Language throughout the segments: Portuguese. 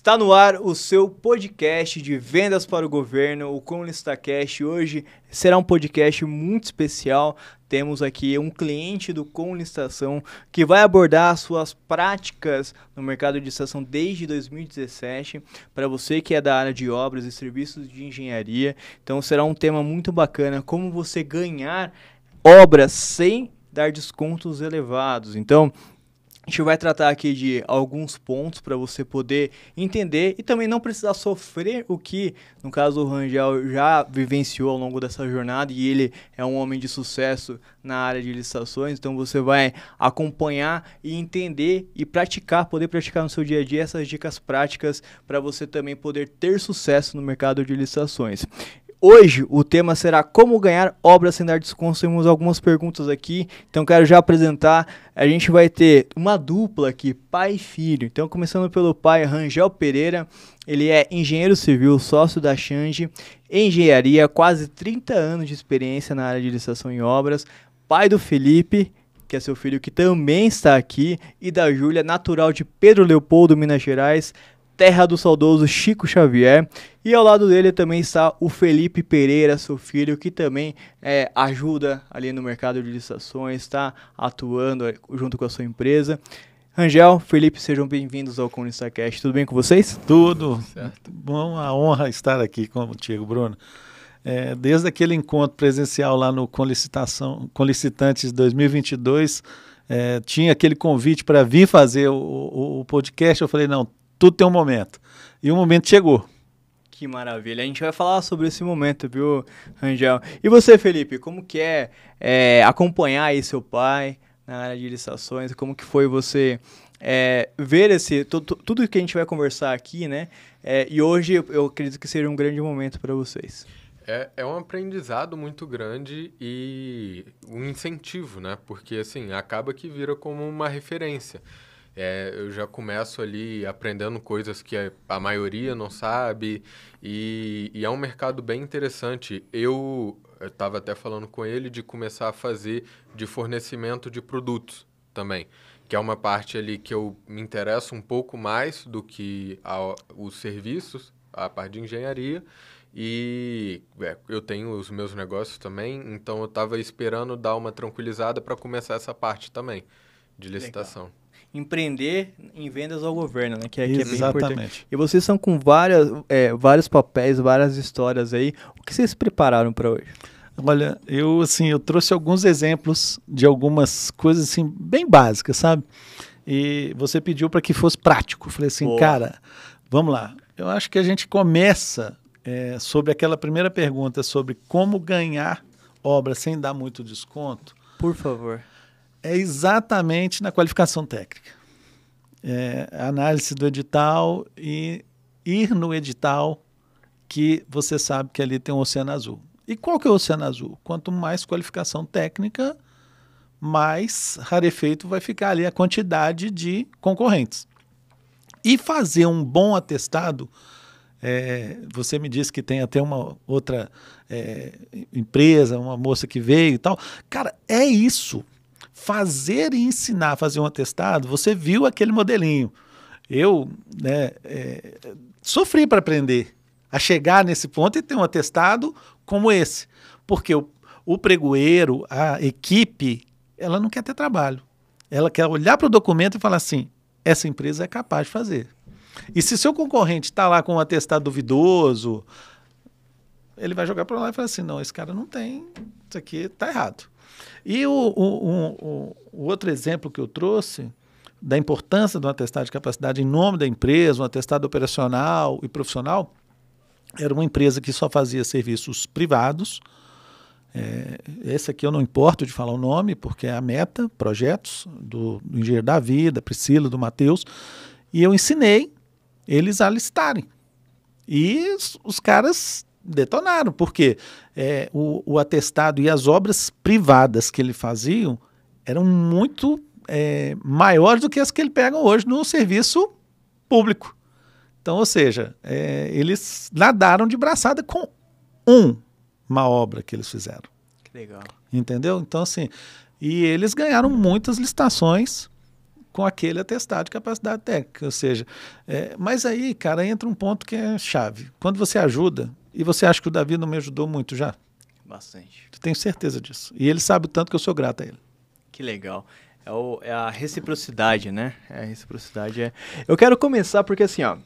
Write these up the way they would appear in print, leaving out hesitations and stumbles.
Está no ar o seu podcast de vendas para o governo, o ComListaCast. Hoje será um podcast muito especial. Temos aqui um cliente do ComListação que vai abordar as suas práticas no mercado de licitação desde 2017. Para você que é da área de obras e serviços de engenharia, então será um tema muito bacana, como você ganhar obras sem dar descontos elevados. Então, a gente vai tratar aqui de alguns pontos para você poder entender e também não precisar sofrer o que, no caso, o Rangel já vivenciou ao longo dessa jornada, e ele é um homem de sucesso na área de licitações. Então você vai acompanhar e entender e praticar, poder praticar no seu dia a dia essas dicas práticas para você também poder ter sucesso no mercado de licitações. Hoje o tema será como ganhar obras sem dar desconto. Temos algumas perguntas aqui, então quero já apresentar. A gente vai ter uma dupla aqui, pai e filho. Então começando pelo pai, Rangel Pereira, ele é engenheiro civil, sócio da Change Engenharia, quase 30 anos de experiência na área de licitação em obras. Pai do Felipe, que é seu filho que também está aqui, e da Júlia, natural de Pedro Leopoldo, Minas Gerais, terra do saudoso Chico Xavier. E ao lado dele também está o Felipe Pereira, seu filho, que também ajuda ali no mercado de licitações, está atuando junto com a sua empresa. Rangel, Felipe, sejam bem-vindos ao ComListaCast. Tudo bem com vocês? Tudo certo. Bom, uma honra estar aqui contigo, Bruno. Desde aquele encontro presencial lá no ComLicitantes 2022, tinha aquele convite para vir fazer o podcast. Eu falei, não, tudo tem um momento. E o momento chegou. Que maravilha. A gente vai falar sobre esse momento, viu, Rangel? E você, Felipe, como que é acompanhar aí seu pai na área de licitações? Como que foi você ver tudo que a gente vai conversar aqui, né? E hoje eu acredito que seja um grande momento para vocês. É um aprendizado muito grande e um incentivo, né? Porque, assim, acaba que vira como uma referência. Eu já começo ali aprendendo coisas que a maioria não sabe e é um mercado bem interessante. Eu estava até falando com ele de começar a fazer de fornecimento de produtos também, que é uma parte ali que eu me interesso um pouco mais do que os serviços, a parte de engenharia. E eu tenho os meus negócios também, então eu estava esperando dar uma tranquilizada para começar essa parte também de licitação. Legal. Empreender em vendas ao governo, né? Que é bem importante. E vocês são com vários papéis, várias histórias aí. O que vocês prepararam para hoje? Olha, eu trouxe alguns exemplos de algumas coisas assim, bem básicas, sabe? E você pediu para que fosse prático. Eu falei assim, cara, vamos lá. Eu acho que a gente começa sobre aquela primeira pergunta sobre como ganhar obra sem dar muito desconto. Por favor. É exatamente na qualificação técnica. A análise do edital e ir no edital que você sabe que ali tem um oceano azul. E qual que é o oceano azul? Quanto mais qualificação técnica, mais rarefeito vai ficar ali a quantidade de concorrentes. E fazer um bom atestado, você me disse que tem até uma outra empresa, uma moça que veio e tal. Cara, é isso. Fazer e ensinar a fazer um atestado, você viu aquele modelinho. Eu sofri para aprender a chegar nesse ponto e ter um atestado como esse. Porque o pregoeiro, a equipe, ela não quer ter trabalho. Ela quer olhar para o documento e falar assim, essa empresa é capaz de fazer. E se seu concorrente está lá com um atestado duvidoso, ele vai jogar para lá e falar assim, não, esse cara não tem, isso aqui está errado. E o outro exemplo que eu trouxe da importância do atestado de capacidade em nome da empresa, um atestado operacional e profissional, era uma empresa que só fazia serviços privados. Esse aqui eu não importo de falar o nome, porque é a Meta Projetos, do engenheiro Davi, da Priscila, do Matheus, e eu ensinei eles a listarem. E os caras detonaram, porque o atestado e as obras privadas que ele faziam eram muito maiores do que as que ele pega hoje no serviço público. Então, ou seja, eles nadaram de braçada com uma obra que eles fizeram. Que legal. Entendeu? Então, assim, e eles ganharam muitas licitações com aquele atestado de capacidade técnica, ou seja, mas aí, cara, entra um ponto que é chave. Quando você ajuda, e você acha que o Davi não me ajudou muito já? Bastante. Eu tenho certeza disso. E ele sabe o tanto que eu sou grato a ele. Que legal. É a reciprocidade, né? A reciprocidade. Eu quero começar porque, assim, ó,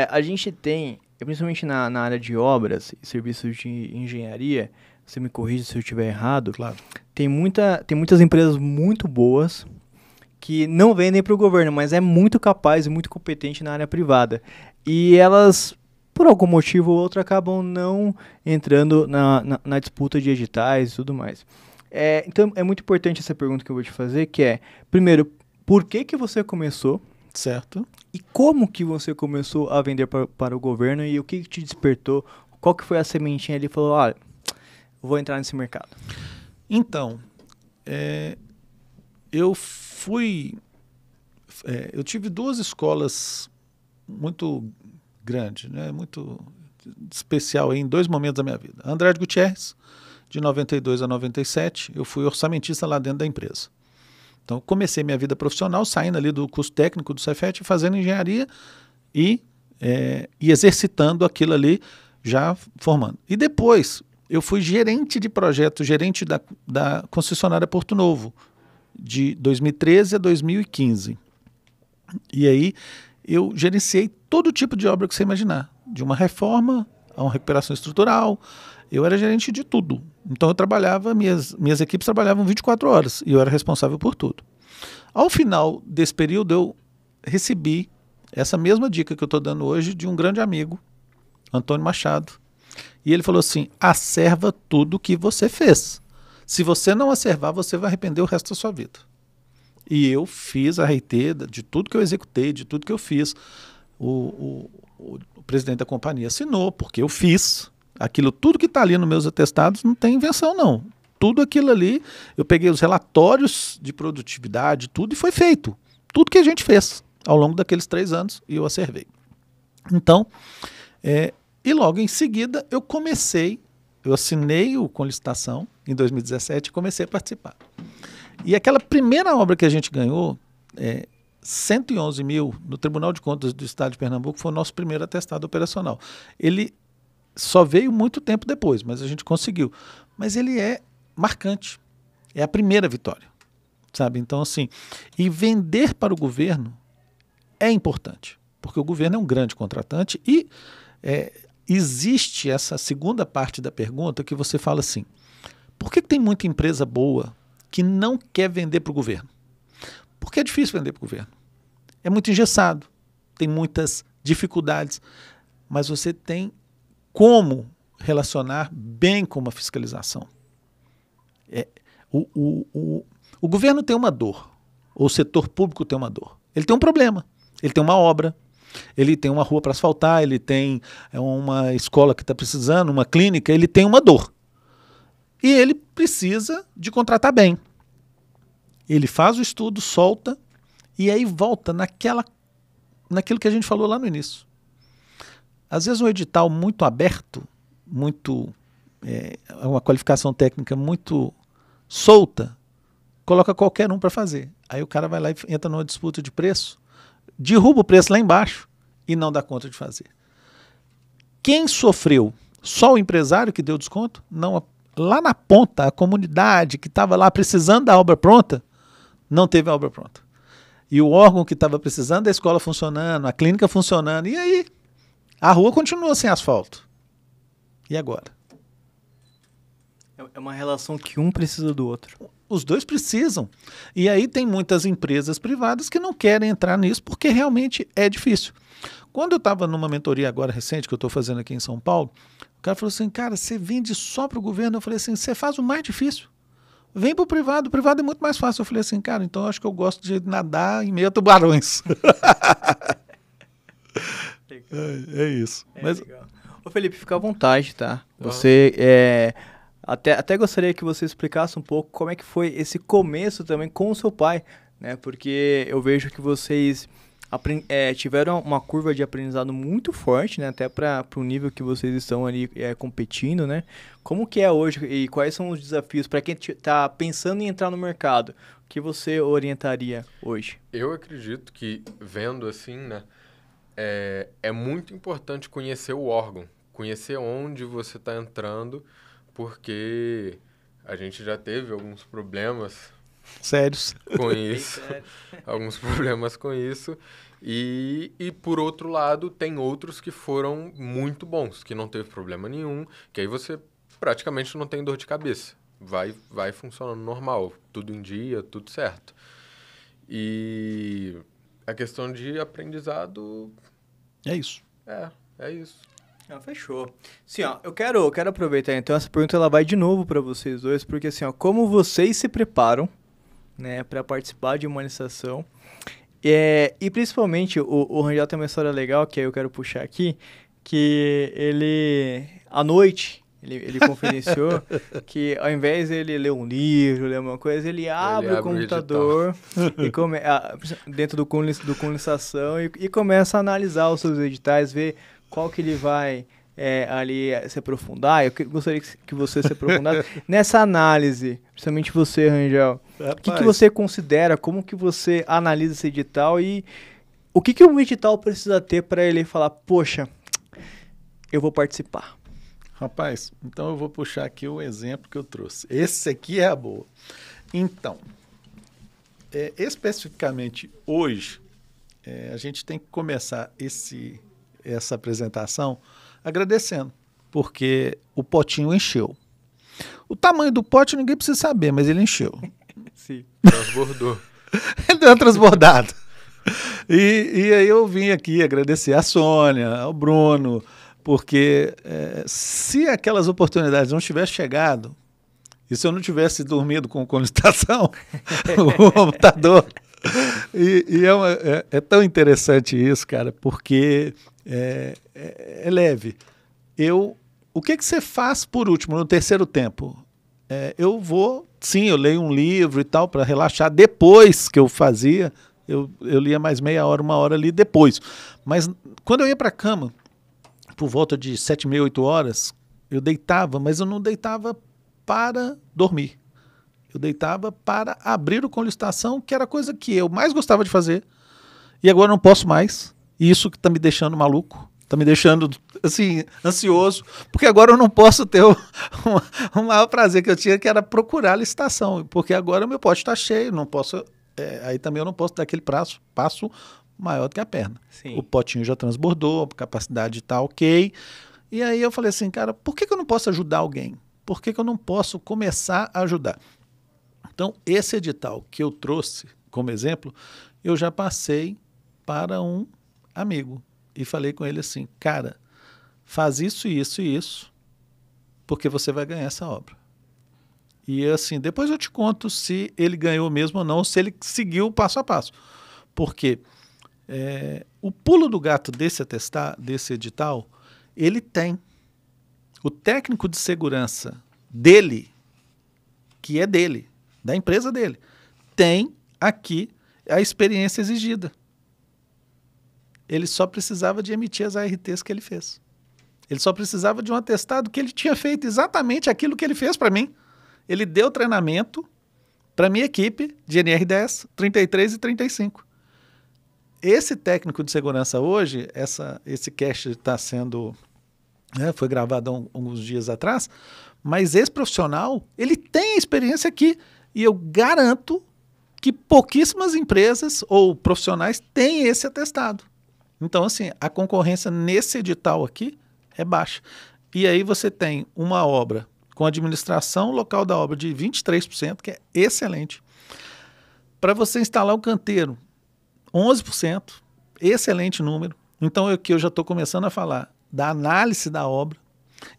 a gente tem, principalmente na área de obras e serviços de engenharia, você me corrige se eu estiver errado, Claro. tem muitas empresas muito boas que não vendem para o governo, mas é muito capaz e muito competente na área privada. E elas, por algum motivo ou outro, acabam não entrando na disputa de editais e tudo mais. Então, é muito importante essa pergunta que eu vou te fazer, que é, primeiro, por que você começou? Certo. E como que você começou a vender para o governo e o que te despertou? Qual que foi a sementinha ali e falou, olha, eu vou entrar nesse mercado? Então, eu tive duas escolas muito grandes, né? Muito especial em dois momentos da minha vida. André de Gutierrez, de 92 a 97, eu fui orçamentista lá dentro da empresa. Então, comecei minha vida profissional saindo ali do curso técnico do Cefet, fazendo engenharia e exercitando aquilo ali, já formando. E depois, eu fui gerente de projeto, gerente da concessionária Porto Novo, de 2013 a 2015. E aí, eu gerenciei todo tipo de obra que você imaginar, de uma reforma a uma recuperação estrutural. Eu era gerente de tudo. Então eu trabalhava, minhas equipes trabalhavam 24 horas e eu era responsável por tudo. Ao final desse período eu recebi essa mesma dica que eu estou dando hoje de um grande amigo, Antônio Machado. E ele falou assim, acerva tudo que você fez. Se você não acervar, você vai arrepender o resto da sua vida. E eu fiz a RT de tudo que eu executei, de tudo que eu fiz. O presidente da companhia assinou, porque eu fiz. Aquilo, tudo que está ali nos meus atestados não tem invenção, não. Tudo aquilo ali, eu peguei os relatórios de produtividade, tudo, e foi feito. Tudo que a gente fez ao longo daqueles 3 anos, e eu acervei. Então, e logo em seguida, eu assinei o com licitação em 2017 e comecei a participar. E aquela primeira obra que a gente ganhou, 111 mil, no Tribunal de Contas do Estado de Pernambuco, foi o nosso primeiro atestado operacional. Ele só veio muito tempo depois, mas a gente conseguiu. Mas ele é marcante. É a primeira vitória, sabe? Então, assim, e vender para o governo é importante, porque o governo é um grande contratante e existe essa segunda parte da pergunta que você fala assim, por que tem muita empresa boa que não quer vender para o governo? Porque é difícil vender para o governo. É muito engessado, tem muitas dificuldades, mas você tem como relacionar bem com uma fiscalização. O governo tem uma dor, ou o setor público tem uma dor. Ele tem um problema, ele tem uma obra, ele tem uma rua para asfaltar, ele tem uma escola que está precisando, uma clínica, ele tem uma dor. E ele precisa de contratar bem. Ele faz o estudo, solta, e aí volta naquilo que a gente falou lá no início. Às vezes um edital muito aberto, uma qualificação técnica muito solta, coloca qualquer um para fazer. Aí o cara vai lá e entra numa disputa de preço, derruba o preço lá embaixo e não dá conta de fazer. Quem sofreu? Só o empresário que deu desconto? Não, lá na ponta, a comunidade que estava lá precisando da obra pronta, não teve a obra pronta. E o órgão que estava precisando da escola funcionando, a clínica funcionando, e aí? A rua continua sem asfalto. E agora? É uma relação que um precisa do outro. Os dois precisam. E aí tem muitas empresas privadas que não querem entrar nisso porque realmente é difícil. Quando eu estava numa mentoria agora recente que eu estou fazendo aqui em São Paulo, o cara falou assim, cara, você vende só para o governo? Eu falei assim, você faz o mais difícil. Vem para o privado é muito mais fácil. Eu falei assim, cara, então eu acho que eu gosto de nadar em meio a tubarões. É isso. Mas... legal. Ô Felipe, fica à vontade, tá? Você, até gostaria que você explicasse um pouco como é que foi esse começo também com o seu pai, né? Porque eu vejo que vocês, tiveram uma curva de aprendizado muito forte, né? Até para o nível que vocês estão ali competindo, né? Como que é hoje e quais são os desafios para quem está pensando em entrar no mercado? O que você orientaria hoje? Eu acredito que, vendo assim, né, é muito importante conhecer o órgão, conhecer onde você está entrando, porque a gente já teve alguns problemas Sérios. com isso, alguns problemas com isso, e por outro lado, tem outros que foram muito bons, que não teve problema nenhum, que aí você praticamente não tem dor de cabeça. Vai funcionando normal, tudo em dia, tudo certo. E a questão de aprendizado... É isso. É isso. Fechou. Sim, ó, eu quero aproveitar, então, essa pergunta ela vai de novo para vocês dois, porque assim, ó, como vocês se preparam, né, para participar de uma licitação, e principalmente, o Rangel tem uma história legal, que aí eu quero puxar aqui, que ele, à noite... Ele confidenciou que ao invés de ele ler um livro, ler uma coisa, ele abre o computador e dentro do Conlicitação e começa a analisar os seus editais, ver qual que ele vai ali se aprofundar. Eu gostaria que você se aprofundasse nessa análise, principalmente você, Rangel. O que você considera, como que você analisa esse edital e o que um edital precisa ter para ele falar, poxa, eu vou participar? Rapaz, então eu vou puxar aqui o exemplo que eu trouxe. Esse aqui é a boa. Então, especificamente hoje, a gente tem que começar essa apresentação agradecendo, porque o potinho encheu. O tamanho do pote ninguém precisa saber, mas ele encheu. Sim. Transbordou. Ele deu uma transbordada. E aí eu vim aqui agradecer a Sônia, ao Bruno, porque se aquelas oportunidades não tivessem chegado, e se eu não tivesse dormido com licitação, o computador... É tão interessante isso, cara, porque é leve. O que você faz por último, no terceiro tempo? Eu leio um livro e tal, para relaxar. Depois que eu fazia, eu lia mais meia hora, uma hora ali depois. Mas quando eu ia para a cama, por volta de 7h30, 8 horas, eu deitava, mas eu não deitava para dormir. Eu deitava para abrir o Conlicitação, que era a coisa que eu mais gostava de fazer, e agora não posso mais. E isso que está me deixando maluco, está me deixando assim, ansioso, porque agora eu não posso ter o maior prazer que eu tinha, que era procurar a licitação, porque agora o meu pote está cheio, não posso, aí também eu não posso dar aquele passo maior do que a perna. Sim. O potinho já transbordou, a capacidade está ok. E aí eu falei assim, cara, por que eu não posso ajudar alguém? Por que eu não posso começar a ajudar? Então, esse edital que eu trouxe como exemplo, eu já passei para um amigo e falei com ele assim, cara, faz isso, isso e isso, porque você vai ganhar essa obra. E assim, depois eu te conto se ele ganhou mesmo ou não, se ele seguiu passo a passo. Porque o pulo do gato desse edital, ele tem. O técnico de segurança dele, que é dele, da empresa dele, tem aqui a experiência exigida. Ele só precisava de emitir as ARTs que ele fez. Ele só precisava de um atestado que ele tinha feito exatamente aquilo que ele fez para mim. Ele deu treinamento para a minha equipe de NR10, 33 e 35. Esse técnico de segurança hoje, esse cast está sendo... foi gravado há alguns dias atrás, mas esse profissional, ele tem a experiência aqui. E eu garanto que pouquíssimas empresas ou profissionais têm esse atestado. Então, assim, a concorrência nesse edital aqui é baixa. E aí você tem uma obra com administração local da obra de 23%, que é excelente. Para você instalar o canteiro, 11%, excelente número. Então, aqui eu já estou começando a falar da análise da obra.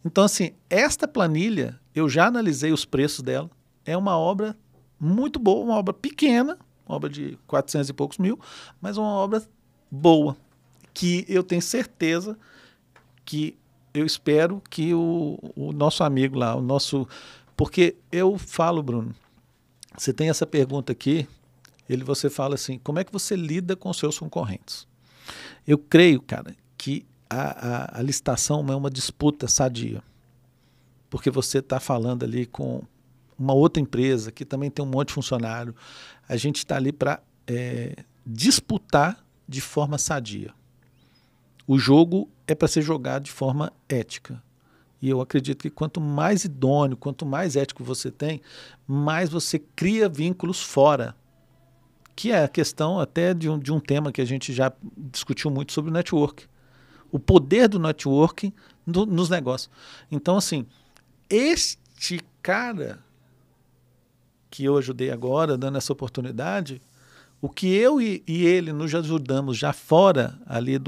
Então, assim, esta planilha, eu já analisei os preços dela, é uma obra muito boa, uma obra pequena, uma obra de 400 e poucos mil, mas uma obra boa, que eu tenho certeza que eu espero que o nosso amigo lá, porque eu falo, Bruno, você tem essa pergunta aqui, você fala assim, como é que você lida com os seus concorrentes? Eu creio, cara, que a licitação é uma disputa sadia, porque você está falando ali com uma outra empresa que também tem um monte de funcionário. A gente está ali para disputar de forma sadia. O jogo é para ser jogado de forma ética. E eu acredito que quanto mais idôneo, quanto mais ético você tem, mais você cria vínculos fora. Que é a questão até de um tema que a gente já discutiu muito sobre o network. O poder do networking nos negócios. Então, assim, este cara que eu ajudei agora, dando essa oportunidade, o que eu e ele nos ajudamos já fora ali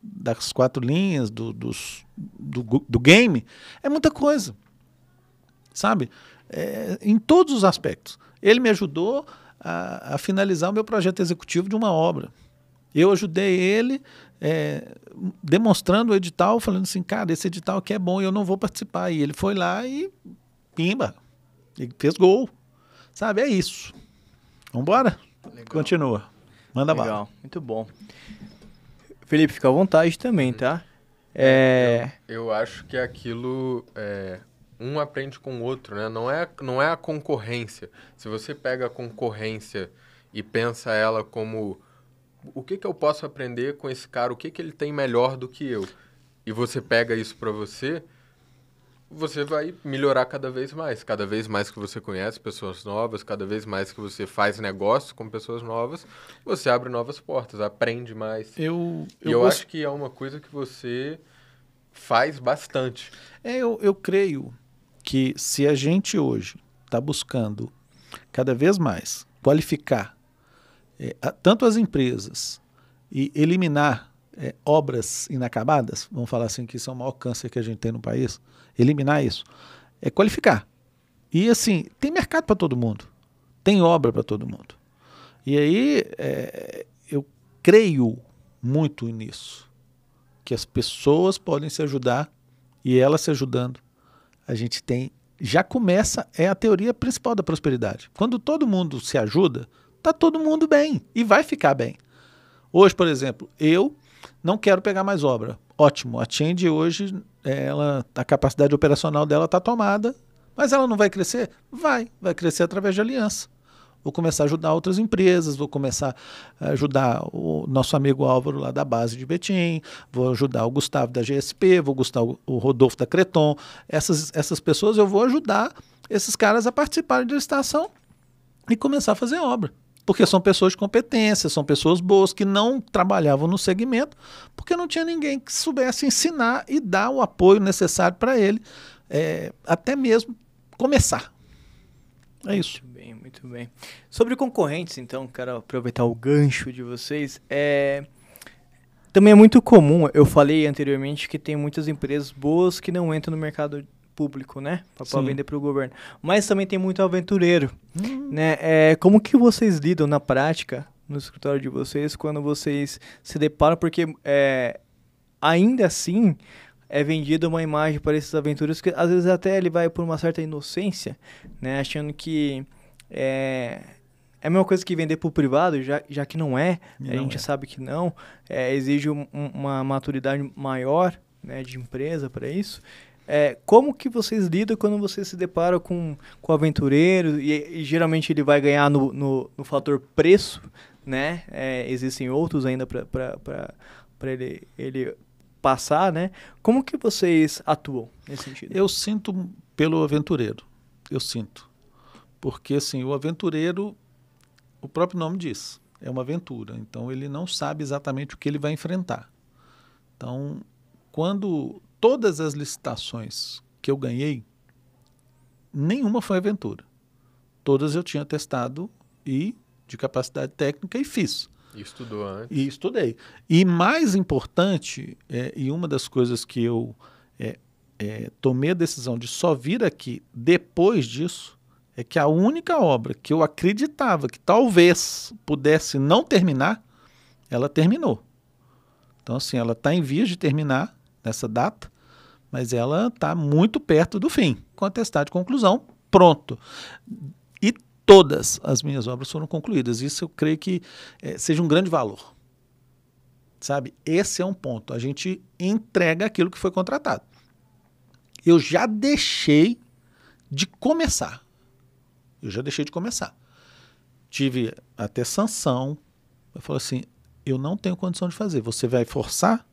das 4 linhas do game, é muita coisa, sabe? Em todos os aspectos. Ele me ajudou a finalizar o meu projeto executivo de uma obra. Eu ajudei ele demonstrando o edital, falando assim, cara, esse edital aqui é bom e eu não vou participar. E ele foi lá e pimba, ele fez gol. Sabe, é isso. Vambora? Legal. Continua. Manda bala. Legal, muito bom. Felipe, fica à vontade também, tá? Eu acho que aquilo... um aprende com o outro, né? Não é a concorrência. Se você pega a concorrência e pensa ela como... O que eu posso aprender com esse cara? O que ele tem melhor do que eu? E você pega isso para você vai melhorar cada vez mais. Cada vez mais que você conhece pessoas novas, cada vez mais que você faz negócio com pessoas novas, você abre novas portas, aprende mais. Eu acho que é uma coisa que você faz bastante. Eu creio que se a gente hoje está buscando cada vez mais qualificar tanto as empresas e eliminar obras inacabadas, vamos falar assim, que isso é o maior câncer que a gente tem no país, eliminar isso, é qualificar. E assim, tem mercado para todo mundo, tem obra para todo mundo. E aí eu creio muito nisso, que as pessoas podem se ajudar e elas se ajudando, a gente já começa, a teoria principal da prosperidade. Quando todo mundo se ajuda, está todo mundo bem e vai ficar bem. Hoje, por exemplo, eu não quero pegar mais obra. Ótimo, a Change hoje, a capacidade operacional dela está tomada, mas ela não vai crescer? Vai crescer através de aliança. Vou começar a ajudar outras empresas, vou começar a ajudar o nosso amigo Álvaro lá da base de Betim, vou ajudar o Gustavo da GSP, vou ajudar o Rodolfo da Creton. Essas pessoas eu vou ajudar esses caras a participarem de licitação e começar a fazer obra. Porque são pessoas de competência, são pessoas boas que não trabalhavam no segmento, porque não tinha ninguém que soubesse ensinar e dar o apoio necessário para ele, até mesmo começar. É isso. Muito bem. Sobre concorrentes, então, quero aproveitar o gancho de vocês. Também é muito comum, eu falei anteriormente que tem muitas empresas boas que não entram no mercado público, né? Para vender para o governo. Mas também tem muito aventureiro, né? Como que vocês lidam na prática, no escritório de vocês, quando vocês se deparam? Porque ainda assim é vendida uma imagem para esses aventureiros que às vezes até ele vai por uma certa inocência, né? Achando que é a mesma coisa que vender para o privado, já que não é. A gente sabe que não. Exige uma maturidade maior, né, de empresa para isso. Como que vocês lidam quando vocês se deparam com o aventureiro e geralmente ele vai ganhar no fator preço, né? Existem outros ainda para ele passar, né? Como que vocês atuam nesse sentido? Eu sinto pelo aventureiro, eu sinto. Porque assim, o aventureiro, o próprio nome diz, é uma aventura. Então ele não sabe exatamente o que ele vai enfrentar. Então, quando todas as licitações que eu ganhei, nenhuma foi aventura. Todas eu tinha testado e de capacidade técnica e fiz. E estudou antes. E estudei. E mais importante, e uma das coisas que eu tomei a decisão de só vir aqui depois disso, é que a única obra que eu acreditava que talvez pudesse não terminar, ela terminou. Então, assim, ela está em vias de terminar nessa data, mas ela está muito perto do fim, com atestado de conclusão, pronto. E todas as minhas obras foram concluídas. Isso eu creio que seja um grande valor. Sabe? Esse é um ponto. A gente entrega aquilo que foi contratado. Eu já deixei de começar. Tive até sanção. Eu falei assim, eu não tenho condição de fazer. Você vai forçar?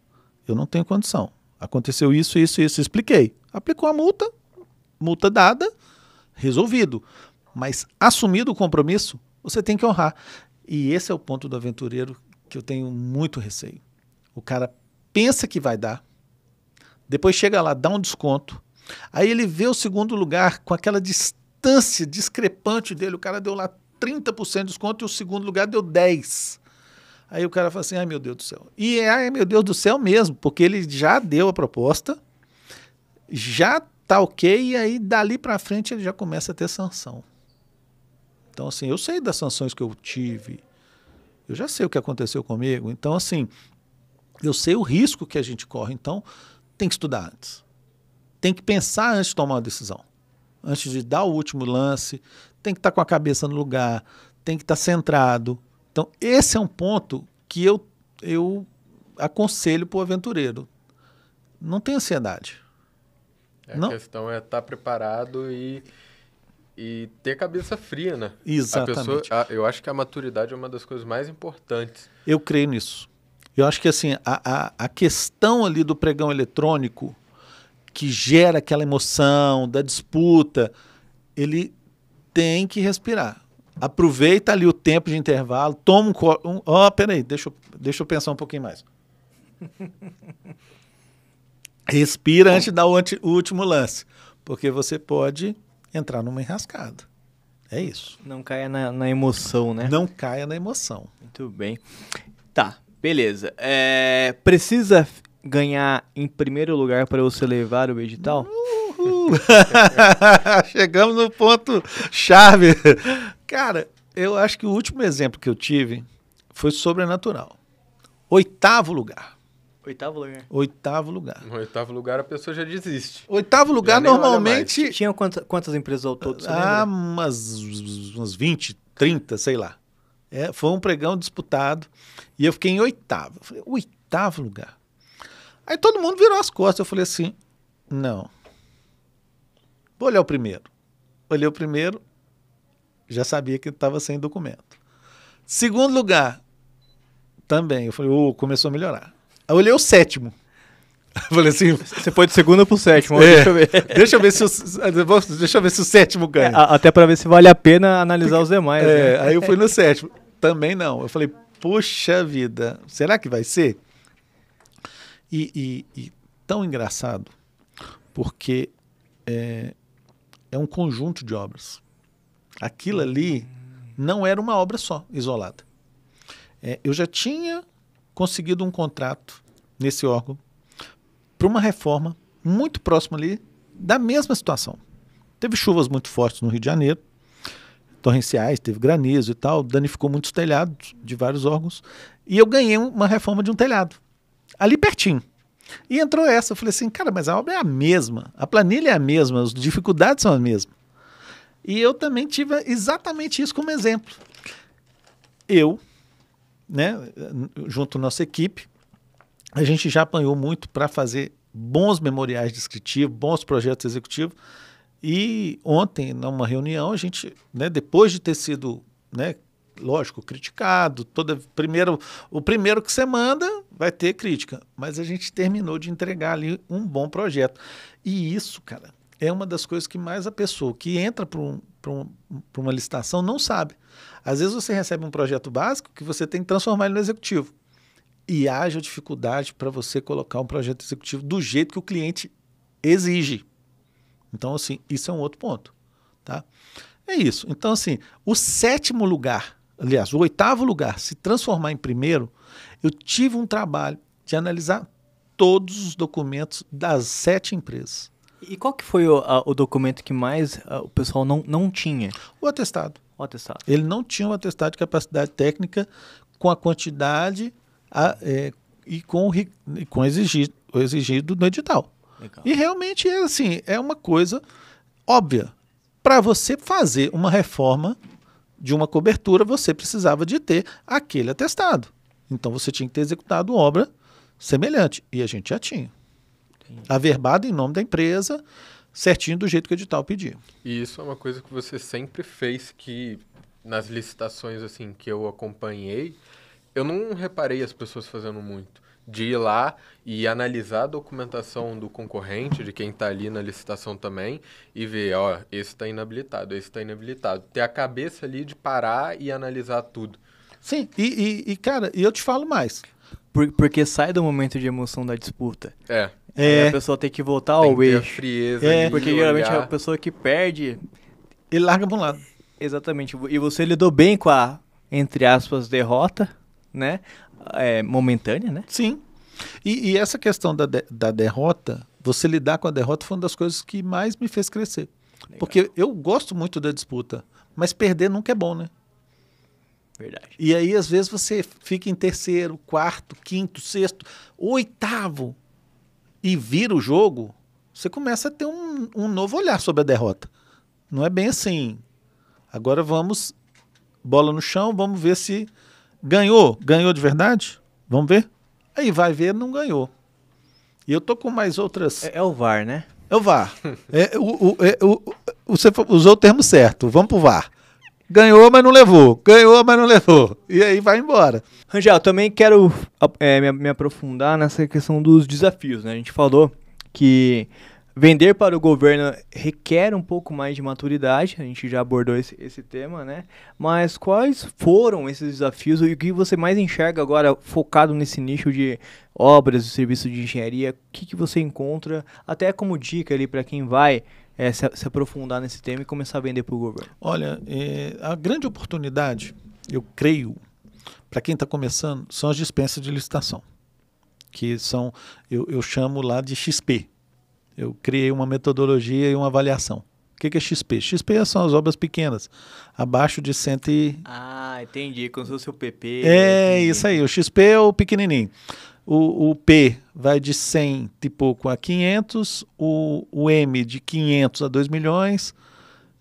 Eu não tenho condição. Aconteceu isso. Expliquei. Aplicou a multa, multa dada, resolvido. Mas assumido o compromisso, você tem que honrar. E esse é o ponto do aventureiro que eu tenho muito receio. O cara pensa que vai dar, depois chega lá, dá um desconto, aí ele vê o segundo lugar com aquela distância discrepante dele, o cara deu lá 30% de desconto e o segundo lugar deu 10%. Aí o cara fala assim, ai meu Deus do céu. E ai meu Deus do céu mesmo, porque ele já deu a proposta, já tá ok, e aí dali para frente ele já começa a ter sanção. Então assim, eu sei das sanções que eu tive, eu já sei o que aconteceu comigo, então assim, eu sei o risco que a gente corre, então tem que estudar antes. Tem que pensar antes de tomar uma decisão. Antes de dar o último lance, tem que estar com a cabeça no lugar, tem que estar centrado. Então esse é um ponto que eu aconselho para o aventureiro. Não tem ansiedade. A questão é estar preparado e ter cabeça fria, né? Exatamente. Eu acho que a maturidade é uma das coisas mais importantes. Eu creio nisso. Eu acho que assim, a questão ali do pregão eletrônico, que gera aquela emoção da disputa, ele tem que respirar. Aproveita ali o tempo de intervalo, toma peraí, deixa eu pensar um pouquinho mais. Respira antes de dar o último lance, porque você pode entrar numa enrascada. É isso. Não caia na emoção, né? Não caia na emoção. Muito bem. Tá, beleza. Precisa ganhar em primeiro lugar para você levar o edital? Chegamos no ponto chave. Cara, eu acho que o último exemplo que eu tive foi sobrenatural. 8º lugar. 8º lugar. 8º lugar. No 8º lugar a pessoa já desiste. 8º lugar normalmente... Tinha quantas empresas ao todo? Umas 20, 30, sei lá. Foi um pregão disputado e eu fiquei em 8º. Eu falei, 8º lugar. Aí todo mundo virou as costas. Eu falei assim, não. Vou olhar o primeiro. Olhei o primeiro, já sabia que estava sem documento. Segundo lugar, também. Eu falei, começou a melhorar. Aí eu olhei o 7º. Falei assim... Você foi de segunda pro 7º, deixa eu ver. Deixa eu ver se o 7º ganha. Até para ver se vale a pena analisar os demais. Né? Aí eu fui no 7º. Também não. Eu falei, puxa vida, será que vai ser? E tão engraçado, porque é um conjunto de obras. Aquilo ali não era uma obra só, isolada. Eu já tinha conseguido um contrato nesse órgão para uma reforma muito próxima ali da mesma situação. Teve chuvas muito fortes no Rio de Janeiro, torrenciais, teve granizo e tal, danificou muitos telhados de vários órgãos, e eu ganhei uma reforma de um telhado, ali pertinho. E entrou essa, eu falei assim, cara, mas a obra é a mesma, a planilha é a mesma, as dificuldades são as mesmas. E eu também tive exatamente isso como exemplo. Eu, né, junto à nossa equipe, a gente já apanhou muito para fazer bons memoriais descritivos, bons projetos executivos. E ontem, numa reunião, a gente, né, depois de ter sido, né, lógico, criticado, o primeiro que você manda vai ter crítica, mas a gente terminou de entregar ali um bom projeto. E isso, cara, é uma das coisas que mais a pessoa que entra para uma licitação não sabe. Às vezes você recebe um projeto básico que você tem que transformar ele no executivo. E haja dificuldade para você colocar um projeto executivo do jeito que o cliente exige. Então, assim, isso é um outro ponto, tá? É isso. Então, assim, o 7º lugar, aliás, o 8º lugar, se transformar em primeiro, eu tive um trabalho de analisar todos os documentos das 7 empresas. E qual que foi o documento que mais o pessoal não tinha? O atestado. O atestado. Ele não tinha um atestado de capacidade técnica com a quantidade e com o exigido no edital. Legal. E realmente é assim, é uma coisa óbvia. Para você fazer uma reforma, de uma cobertura, você precisava de ter aquele atestado. Então você tinha que ter executado obra semelhante. E a gente já tinha. Averbado em nome da empresa, certinho do jeito que o edital pedia. E isso é uma coisa que você sempre fez, que nas licitações assim que eu acompanhei, eu não reparei as pessoas fazendo muito. De ir lá e analisar a documentação do concorrente, de quem está ali na licitação também, e ver, ó, esse está inabilitado, esse está inabilitado. Ter a cabeça ali de parar e analisar tudo. Sim, cara, eu te falo mais. Porque sai do momento de emoção da disputa. É. A pessoa tem que voltar Tem ao que ter a eixo. frieza ali, Porque geralmente olhar. a pessoa que perde... Ele larga para um lado. Exatamente. E você lidou bem com a, entre aspas, derrota, né? Momentânea, né? Sim. E essa questão da derrota, você lidar com a derrota foi uma das coisas que mais me fez crescer. Legal. Porque eu gosto muito da disputa, mas perder nunca é bom, né? Verdade. E aí, às vezes, você fica em terceiro, quarto, quinto, sexto, oitavo e vira o jogo, você começa a ter um novo olhar sobre a derrota. Não é bem assim. Agora vamos, bola no chão, vamos ver se ganhou. Ganhou de verdade? Vamos ver? Aí vai ver, não ganhou. E eu tô com mais outras... É o VAR, né? É o VAR. Você usou o termo certo. Vamos pro VAR. Ganhou, mas não levou. Ganhou, mas não levou. E aí vai embora. Rangel, também quero me aprofundar nessa questão dos desafios, né? A gente falou que vender para o governo requer um pouco mais de maturidade, a gente já abordou esse tema, né? Mas quais foram esses desafios e o que você mais enxerga agora focado nesse nicho de obras e serviços de engenharia? O que você encontra, até como dica ali para quem vai se aprofundar nesse tema e começar a vender para o governo? Olha, a grande oportunidade, eu creio, para quem está começando, são as dispensas de licitação, que são, eu chamo lá de XP. Eu criei uma metodologia e uma avaliação. O que é XP? XP são as obras pequenas, abaixo de 100 e... Ah, entendi, como se fosse o PP. Entendi. Isso aí, o XP é o pequenininho. O P vai de 100 e pouco a 500, o M de 500 a 2 milhões,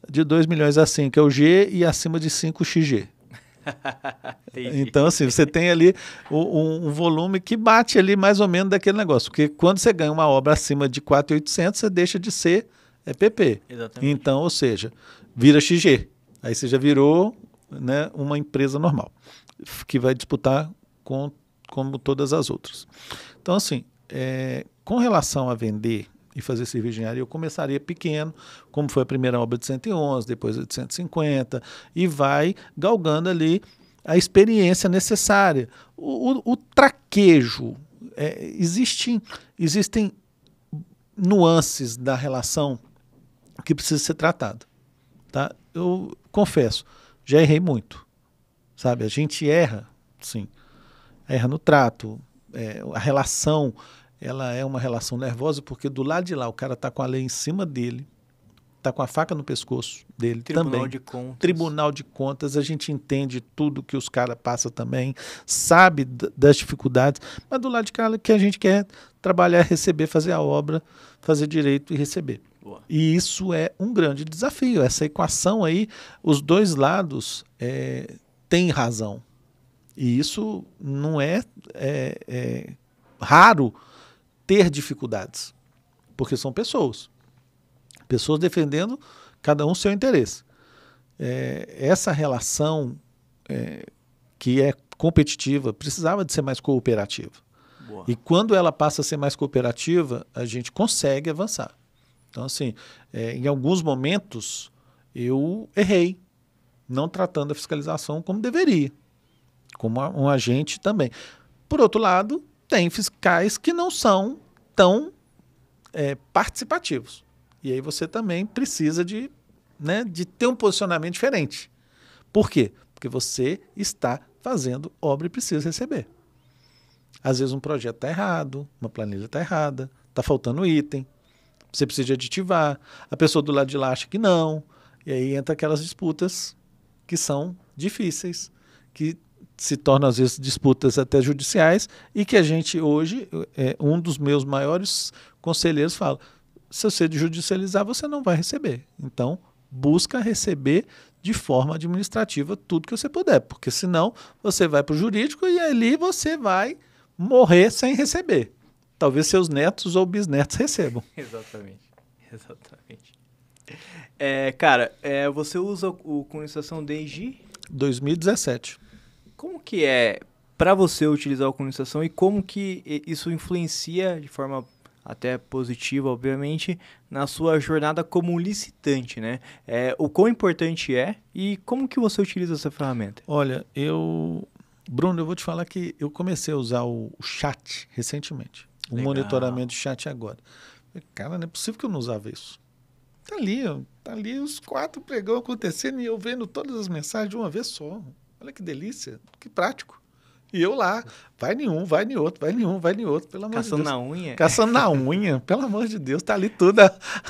de 2 milhões a 5 é o G e acima de 5 o XG. Então, assim, você tem ali um volume que bate ali mais ou menos daquele negócio. Porque quando você ganha uma obra acima de 4.800, você deixa de ser PP. Exatamente. Então, ou seja, vira XG. Aí você já virou, né, uma empresa normal, que vai disputar como todas as outras. Então, assim, com relação a vender e fazer serviço de engenharia, eu começaria pequeno, como foi a primeira obra de 111, depois a de 150, e vai galgando ali a experiência necessária. O traquejo, existem nuances da relação que precisa ser tratada. Tá? Eu confesso, já errei muito. Sabe? A gente erra, sim. Erra no trato, a relação... ela é uma relação nervosa porque do lado de lá o cara está com a lei em cima dele, está com a faca no pescoço dele também. Tribunal de Contas, a gente entende tudo que os caras passam também, sabe das dificuldades, mas do lado de cá que a gente quer trabalhar, receber, fazer a obra, fazer direito e receber. Boa. E isso é um grande desafio, essa equação aí, os dois lados têm razão. E isso não é raro ter dificuldades, porque são pessoas defendendo cada um seu interesse. Essa relação que é competitiva precisava de ser mais cooperativa. Boa. E quando ela passa a ser mais cooperativa, a gente consegue avançar. Então, assim, em alguns momentos eu errei, não tratando a fiscalização como deveria, como um agente também. Por outro lado, tem fiscais que não são tão participativos. E aí você também precisa de ter um posicionamento diferente. Por quê? Porque você está fazendo obra e precisa receber. Às vezes um projeto está errado, uma planilha está errada, está faltando item, você precisa de aditivar, a pessoa do lado de lá acha que não, e aí entra aquelas disputas que são difíceis, que se tornam, às vezes, disputas até judiciais, e que a gente hoje, um dos meus maiores conselheiros fala, se você judicializar, você não vai receber. Então, busca receber de forma administrativa tudo que você puder, porque senão você vai para o jurídico e ali você vai morrer sem receber. Talvez seus netos ou bisnetos recebam. Exatamente. Cara, você usa o Colonização desde 2017. Como que é para você utilizar o Colonização e como que isso influencia de forma até positiva, obviamente, na sua jornada como licitante, né? O quão importante é e como que você utiliza essa ferramenta? Olha, Bruno, eu vou te falar que eu comecei a usar o chat recentemente. O Legal. Monitoramento de chat agora. Cara, não é possível que eu não usava isso. Tá ali os 4 pregão acontecendo e eu vendo todas as mensagens de uma vez só. Olha que delícia, que prático. E eu lá, vai em um, vai em outro, pelo amor de Deus. Caçando na unha? Caçando na unha, pelo amor de Deus, tá ali tudo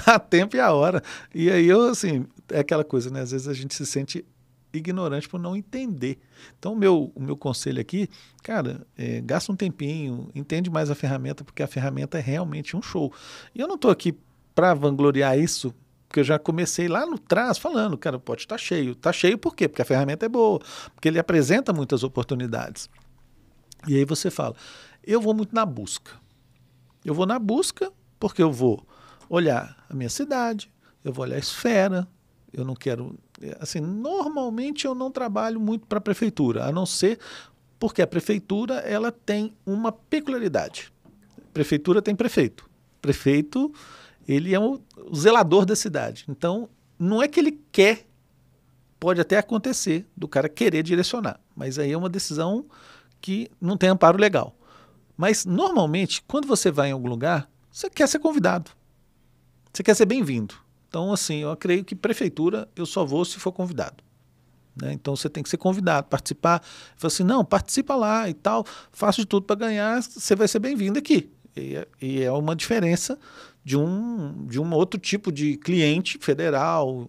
a tempo e a hora. E aí eu, assim, é aquela coisa, né? Às vezes a gente se sente ignorante por não entender. Então, o meu conselho aqui, cara, gasta um tempinho, entende mais a ferramenta, porque a ferramenta é realmente um show. E eu não estou aqui para vangloriar isso, porque eu já comecei lá no trás falando, cara, o pote está cheio. Está cheio por quê? Porque a ferramenta é boa, porque ele apresenta muitas oportunidades. E aí você fala, eu vou muito na busca. Eu vou na busca porque eu vou olhar a minha cidade, eu vou olhar a esfera, eu não quero... Assim, normalmente eu não trabalho muito para a prefeitura, a não ser porque a prefeitura ela tem uma peculiaridade. A prefeitura tem prefeito. Prefeito, ele é o zelador da cidade. Então, não é que ele quer, pode até acontecer do cara querer direcionar, mas aí é uma decisão que não tem amparo legal. Mas, normalmente, quando você vai em algum lugar, você quer ser convidado. Você quer ser bem-vindo. Então, assim, eu creio que prefeitura eu só vou se for convidado. Né? Então, você tem que ser convidado, participar. Fala assim, não, participa lá e tal, faço de tudo para ganhar, você vai ser bem-vindo aqui. E é uma diferença de um outro tipo de cliente federal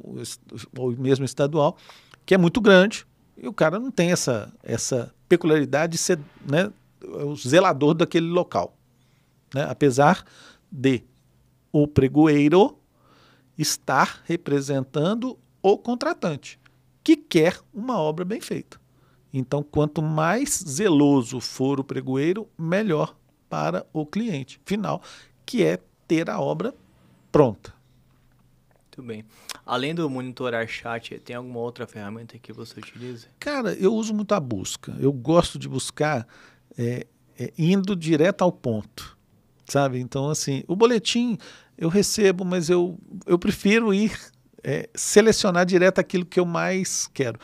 ou mesmo estadual, que é muito grande, e o cara não tem essa peculiaridade de ser, né, o zelador daquele local. Né? Apesar de o pregoeiro estar representando o contratante, que quer uma obra bem feita. Então, quanto mais zeloso for o pregoeiro, melhor para o cliente final, que é ter a obra pronta. Muito bem. Além do monitorar chat, tem alguma outra ferramenta que você utiliza? Cara, eu uso muito a busca. Eu gosto de buscar indo direto ao ponto, sabe? Então, assim, o boletim eu recebo, mas eu prefiro ir selecionar direto aquilo que eu mais quero.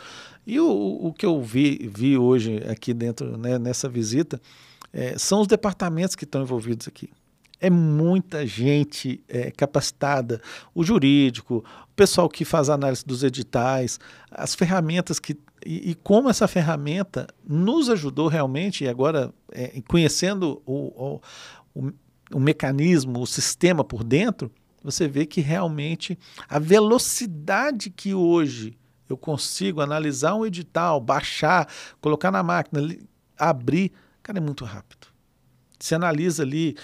E o que eu vi hoje aqui dentro, né, nessa visita, são os departamentos que estão envolvidos aqui. É muita gente capacitada, o jurídico, o pessoal que faz análise dos editais, as ferramentas e como essa ferramenta nos ajudou realmente, e agora conhecendo o mecanismo, o sistema por dentro, você vê que realmente a velocidade que hoje eu consigo analisar um edital, baixar, colocar na máquina, abrir, cara, é muito rápido. Você analisa ali...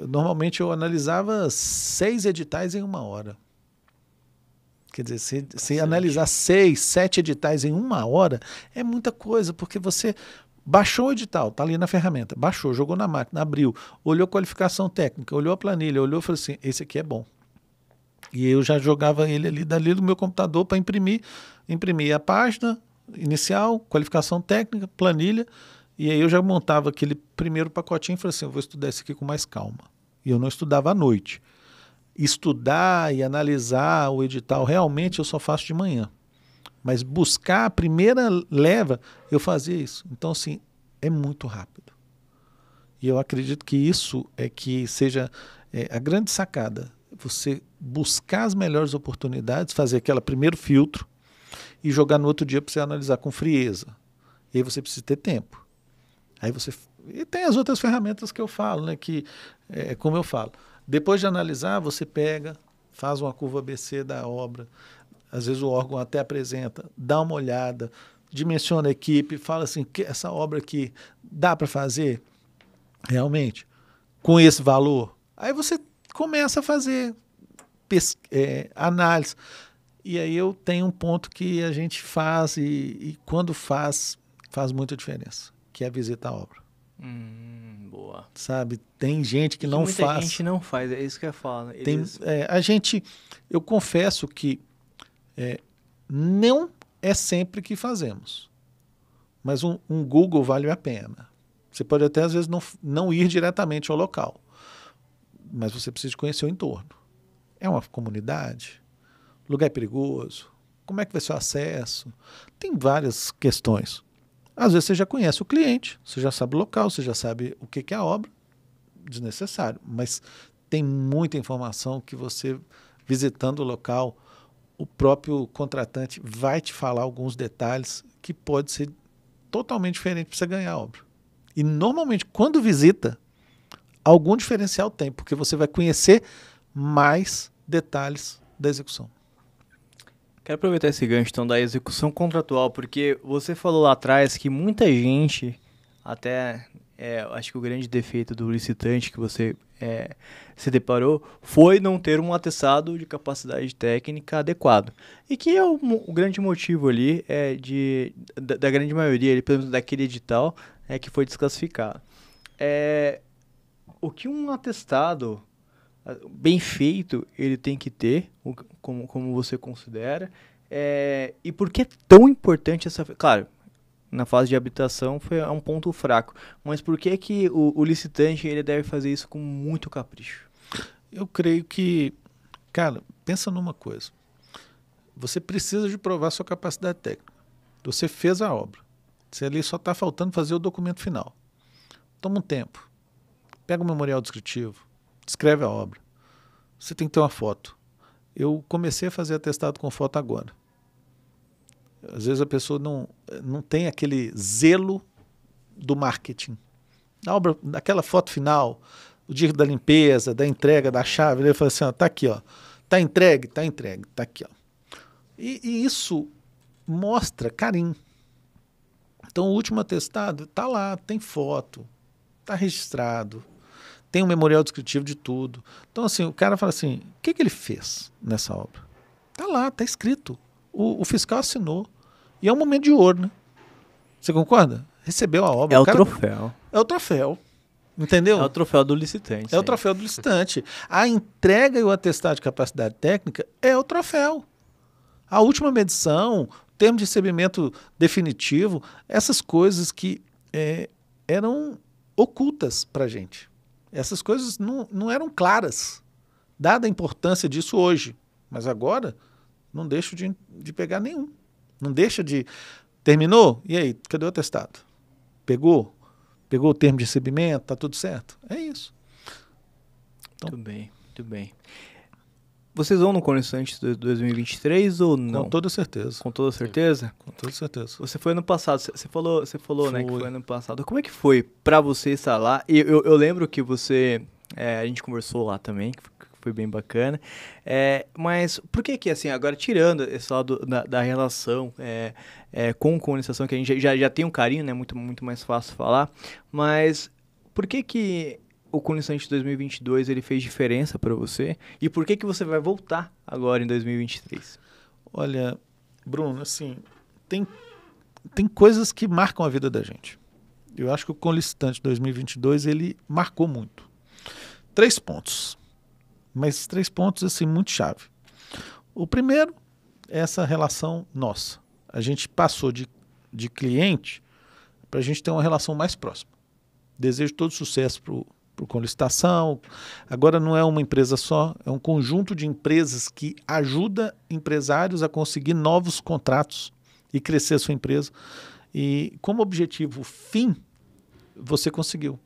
normalmente eu analisava 6 editais em 1 hora. Quer dizer, se analisar 6, 7 editais em 1 hora, é muita coisa, porque você baixou o edital, está ali na ferramenta, baixou, jogou na máquina, abriu, olhou a qualificação técnica, olhou a planilha, olhou e falou assim, esse aqui é bom. E eu já jogava ele ali dali do meu computador para imprimir a página inicial, qualificação técnica, planilha. E aí eu já montava aquele primeiro pacotinho e falei assim, eu vou estudar esse aqui com mais calma. E eu não estudava à noite. Estudar e analisar o edital, realmente eu só faço de manhã. Mas buscar a primeira leva, eu fazia isso. Então, assim, é muito rápido. E eu acredito que isso é que seja a grande sacada. Você buscar as melhores oportunidades, fazer aquele primeiro filtro e jogar no outro dia para você analisar com frieza. E aí você precisa ter tempo. Aí e tem as outras ferramentas que eu falo, né? Que, como eu falo, depois de analisar, você pega, faz uma curva ABC da obra, às vezes o órgão até apresenta, dá uma olhada, dimensiona a equipe, fala assim, que essa obra aqui dá para fazer realmente com esse valor? Aí você começa a fazer análise. E aí eu tenho um ponto que a gente faz e quando faz muita diferença, que é a visita à obra. Boa. Sabe? Tem gente que não muita faz. Muita gente não faz, é isso que eu falo. Eu confesso que não é sempre que fazemos, mas um Google vale a pena. Você pode até às vezes não ir diretamente ao local, mas você precisa conhecer o entorno. É uma comunidade? O lugar é perigoso? Como é que vai ser o acesso? Tem várias questões. Às vezes você já conhece o cliente, você já sabe o local, você já sabe o que é a obra, desnecessário. Mas tem muita informação que você, visitando o local, o próprio contratante vai te falar alguns detalhes que pode ser totalmente diferente para você ganhar a obra. E normalmente, quando visita, algum diferencial tem, porque você vai conhecer mais detalhes da execução. Quero aproveitar esse gancho então da execução contratual, porque você falou lá atrás que muita gente, até acho que o grande defeito do licitante que você se deparou foi não ter um atestado de capacidade técnica adequado. E que é o grande motivo ali da grande maioria, ali, pelo menos daquele edital, que foi desclassificado. O que um atestado bem feito ele tem que ter, como você considera, e por que é tão importante essa... Claro, na fase de habitação é um ponto fraco, mas por que o licitante ele deve fazer isso com muito capricho? Eu creio que, cara, pensa numa coisa, você precisa de provar sua capacidade técnica, você fez a obra, você ali só está faltando fazer o documento final, toma um tempo, pega o memorial descritivo, descreve a obra, você tem que ter uma foto. Eu comecei a fazer atestado com foto agora. Às vezes a pessoa não tem aquele zelo do marketing. A obra, daquela foto final, o dia da limpeza, da entrega, da chave, ele fala assim, ó, tá aqui, ó, tá entregue, tá aqui, ó. E isso mostra carinho. Então o último atestado tá lá, tem foto, tá registrado, tem um memorial descritivo de tudo. Então, assim, o cara fala assim, o que ele fez nessa obra? Tá lá, tá escrito. O fiscal assinou. E é um momento de ouro, né? Você concorda? Recebeu a obra. É o troféu. É o troféu. Entendeu? É o troféu do licitante. É o troféu do licitante. A entrega e o atestado de capacidade técnica é o troféu. A última medição, termo de recebimento definitivo, essas coisas que eram ocultas para a gente. Essas coisas não eram claras, dada a importância disso hoje. Mas agora, não deixo de pegar nenhum. Não deixa de... Terminou? E aí, cadê o atestado? Pegou? Pegou o termo de recebimento? Tá tudo certo? É isso. Então, muito bem. Vocês vão no Conestante de 2023 ou não? Com toda certeza. Com toda certeza? Com toda certeza. Você foi ano passado, você falou né, que foi ano passado. Como é que foi para você estar lá? Eu lembro que a gente conversou lá também, que foi bem bacana. Mas por que assim, agora tirando esse lado da relação com colonização, que a gente já tem um carinho, né, muito, muito mais fácil falar, mas por que o Conestante 2022 ele fez diferença para você? E por que você vai voltar agora em 2023? Olha, Bruno, assim, tem coisas que marcam a vida da gente. Eu acho que o Conestante 2022 ele marcou muito. 3 pontos. Mas 3 pontos assim muito chave. O primeiro é essa relação nossa. A gente passou de cliente para a gente ter uma relação mais próxima. Desejo todo sucesso para o Conlicitação. Agora não é uma empresa só, é um conjunto de empresas que ajuda empresários a conseguir novos contratos e crescer a sua empresa. E como objetivo fim, você conseguiu.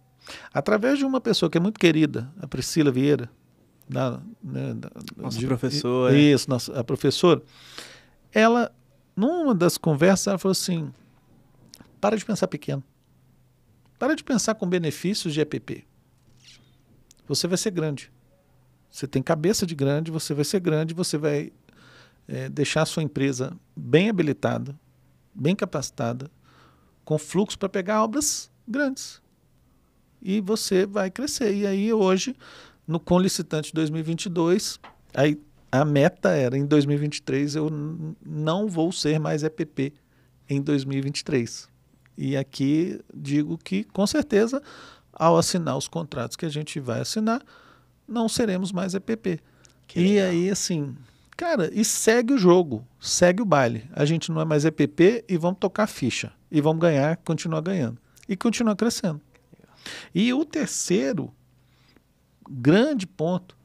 Através de uma pessoa que é muito querida, a Priscila Vieira, nossa professora. Isso, a professora. Ela, numa das conversas, ela falou assim, para de pensar pequeno. Para de pensar com benefícios de EPP. Você vai ser grande. Você tem cabeça de grande, você vai ser grande, você vai deixar a sua empresa bem habilitada, bem capacitada, com fluxo para pegar obras grandes. E você vai crescer. E aí hoje, no Conlicitante 2022, aí A meta era, em 2023, eu não vou ser mais EPP em 2023. E aqui digo que, com certeza, ao assinar os contratos que a gente vai assinar, não seremos mais EPP. E aí, assim, cara, e segue o jogo, segue o baile. A gente não é mais EPP e vamos tocar ficha. E vamos ganhar, continuar ganhando. E continuar crescendo. E o terceiro grande ponto,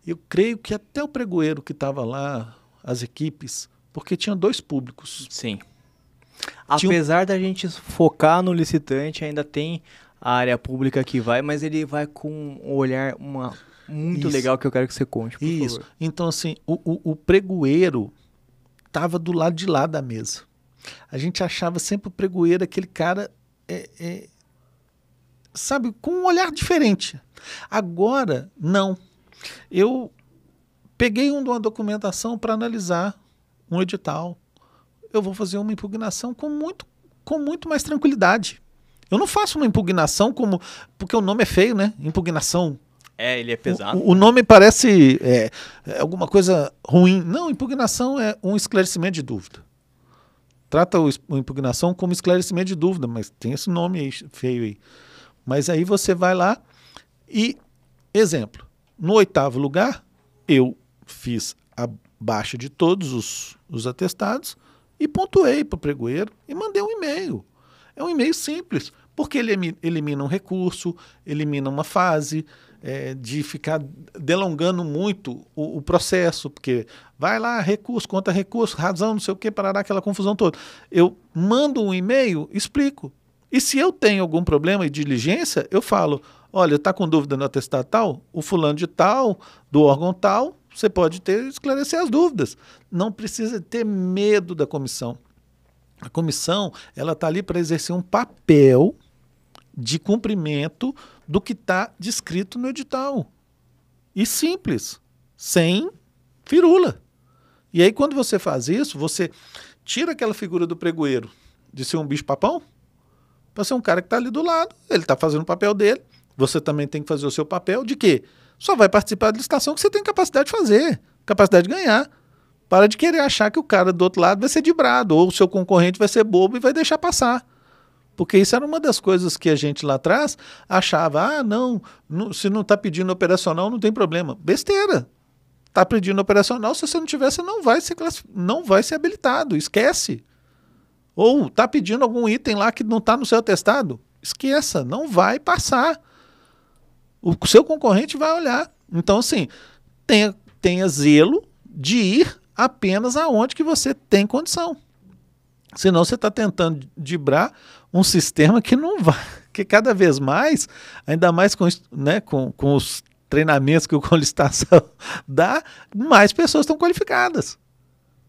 eu creio que até o pregoeiro que estava lá, as equipes, porque tinha dois públicos. Sim. Apesar da gente focar no licitante, ainda tem a área pública que vai, mas ele vai com um olhar muito legal que eu quero que você conte, por favor. Então, assim, o pregoeiro estava do lado de lá da mesa. A gente achava sempre o pregoeiro aquele cara, sabe, com um olhar diferente. Agora, não. Eu peguei uma documentação para analisar um edital. Eu vou fazer uma impugnação com muito mais tranquilidade. Eu não faço uma impugnação porque o nome é feio, né? Impugnação. Ele é pesado. O nome parece alguma coisa ruim. Não, impugnação é um esclarecimento de dúvida. Trata a impugnação como esclarecimento de dúvida, mas tem esse nome aí, feio aí. Mas aí você vai lá e, exemplo, no 8º lugar, eu fiz a baixa de todos os atestados e pontuei para o pregoeiro e mandei um e-mail. É um e-mail simples, porque ele elimina um recurso, elimina uma fase de ficar delongando muito o processo, porque vai lá, recurso, contra recurso, razão, não sei o que, parará aquela confusão toda. Eu mando um e-mail, explico. E se eu tenho algum problema de diligência, eu falo, olha, está com dúvida no atestado tal? O fulano de tal, do órgão tal, você pode esclarecer as dúvidas. Não precisa ter medo da comissão. A comissão, ela está ali para exercer um papel de cumprimento do que está descrito no edital. E simples, sem firula. E aí, quando você faz isso, você tira aquela figura do pregoeiro de ser um bicho-papão para ser um cara que está ali do lado. Ele está fazendo o papel dele. Você também tem que fazer o seu papel de quê? Só vai participar da licitação que você tem capacidade de fazer, capacidade de ganhar. Para de querer achar que o cara do outro lado vai ser dibrado, ou o seu concorrente vai ser bobo e vai deixar passar. Porque isso era uma das coisas que a gente lá atrás achava, não, se não está pedindo operacional não tem problema. Besteira. Está pedindo operacional, se você não tiver, você não vai ser habilitado, esquece. Ou está pedindo algum item lá que não está no seu atestado, esqueça, não vai passar. O seu concorrente vai olhar. Então, assim, tenha zelo de ir apenas aonde que você tem condição. Senão você está tentando dibrar um sistema que não vai, que cada vez mais, ainda mais com os treinamentos que o Conlicitação dá, mais pessoas estão qualificadas.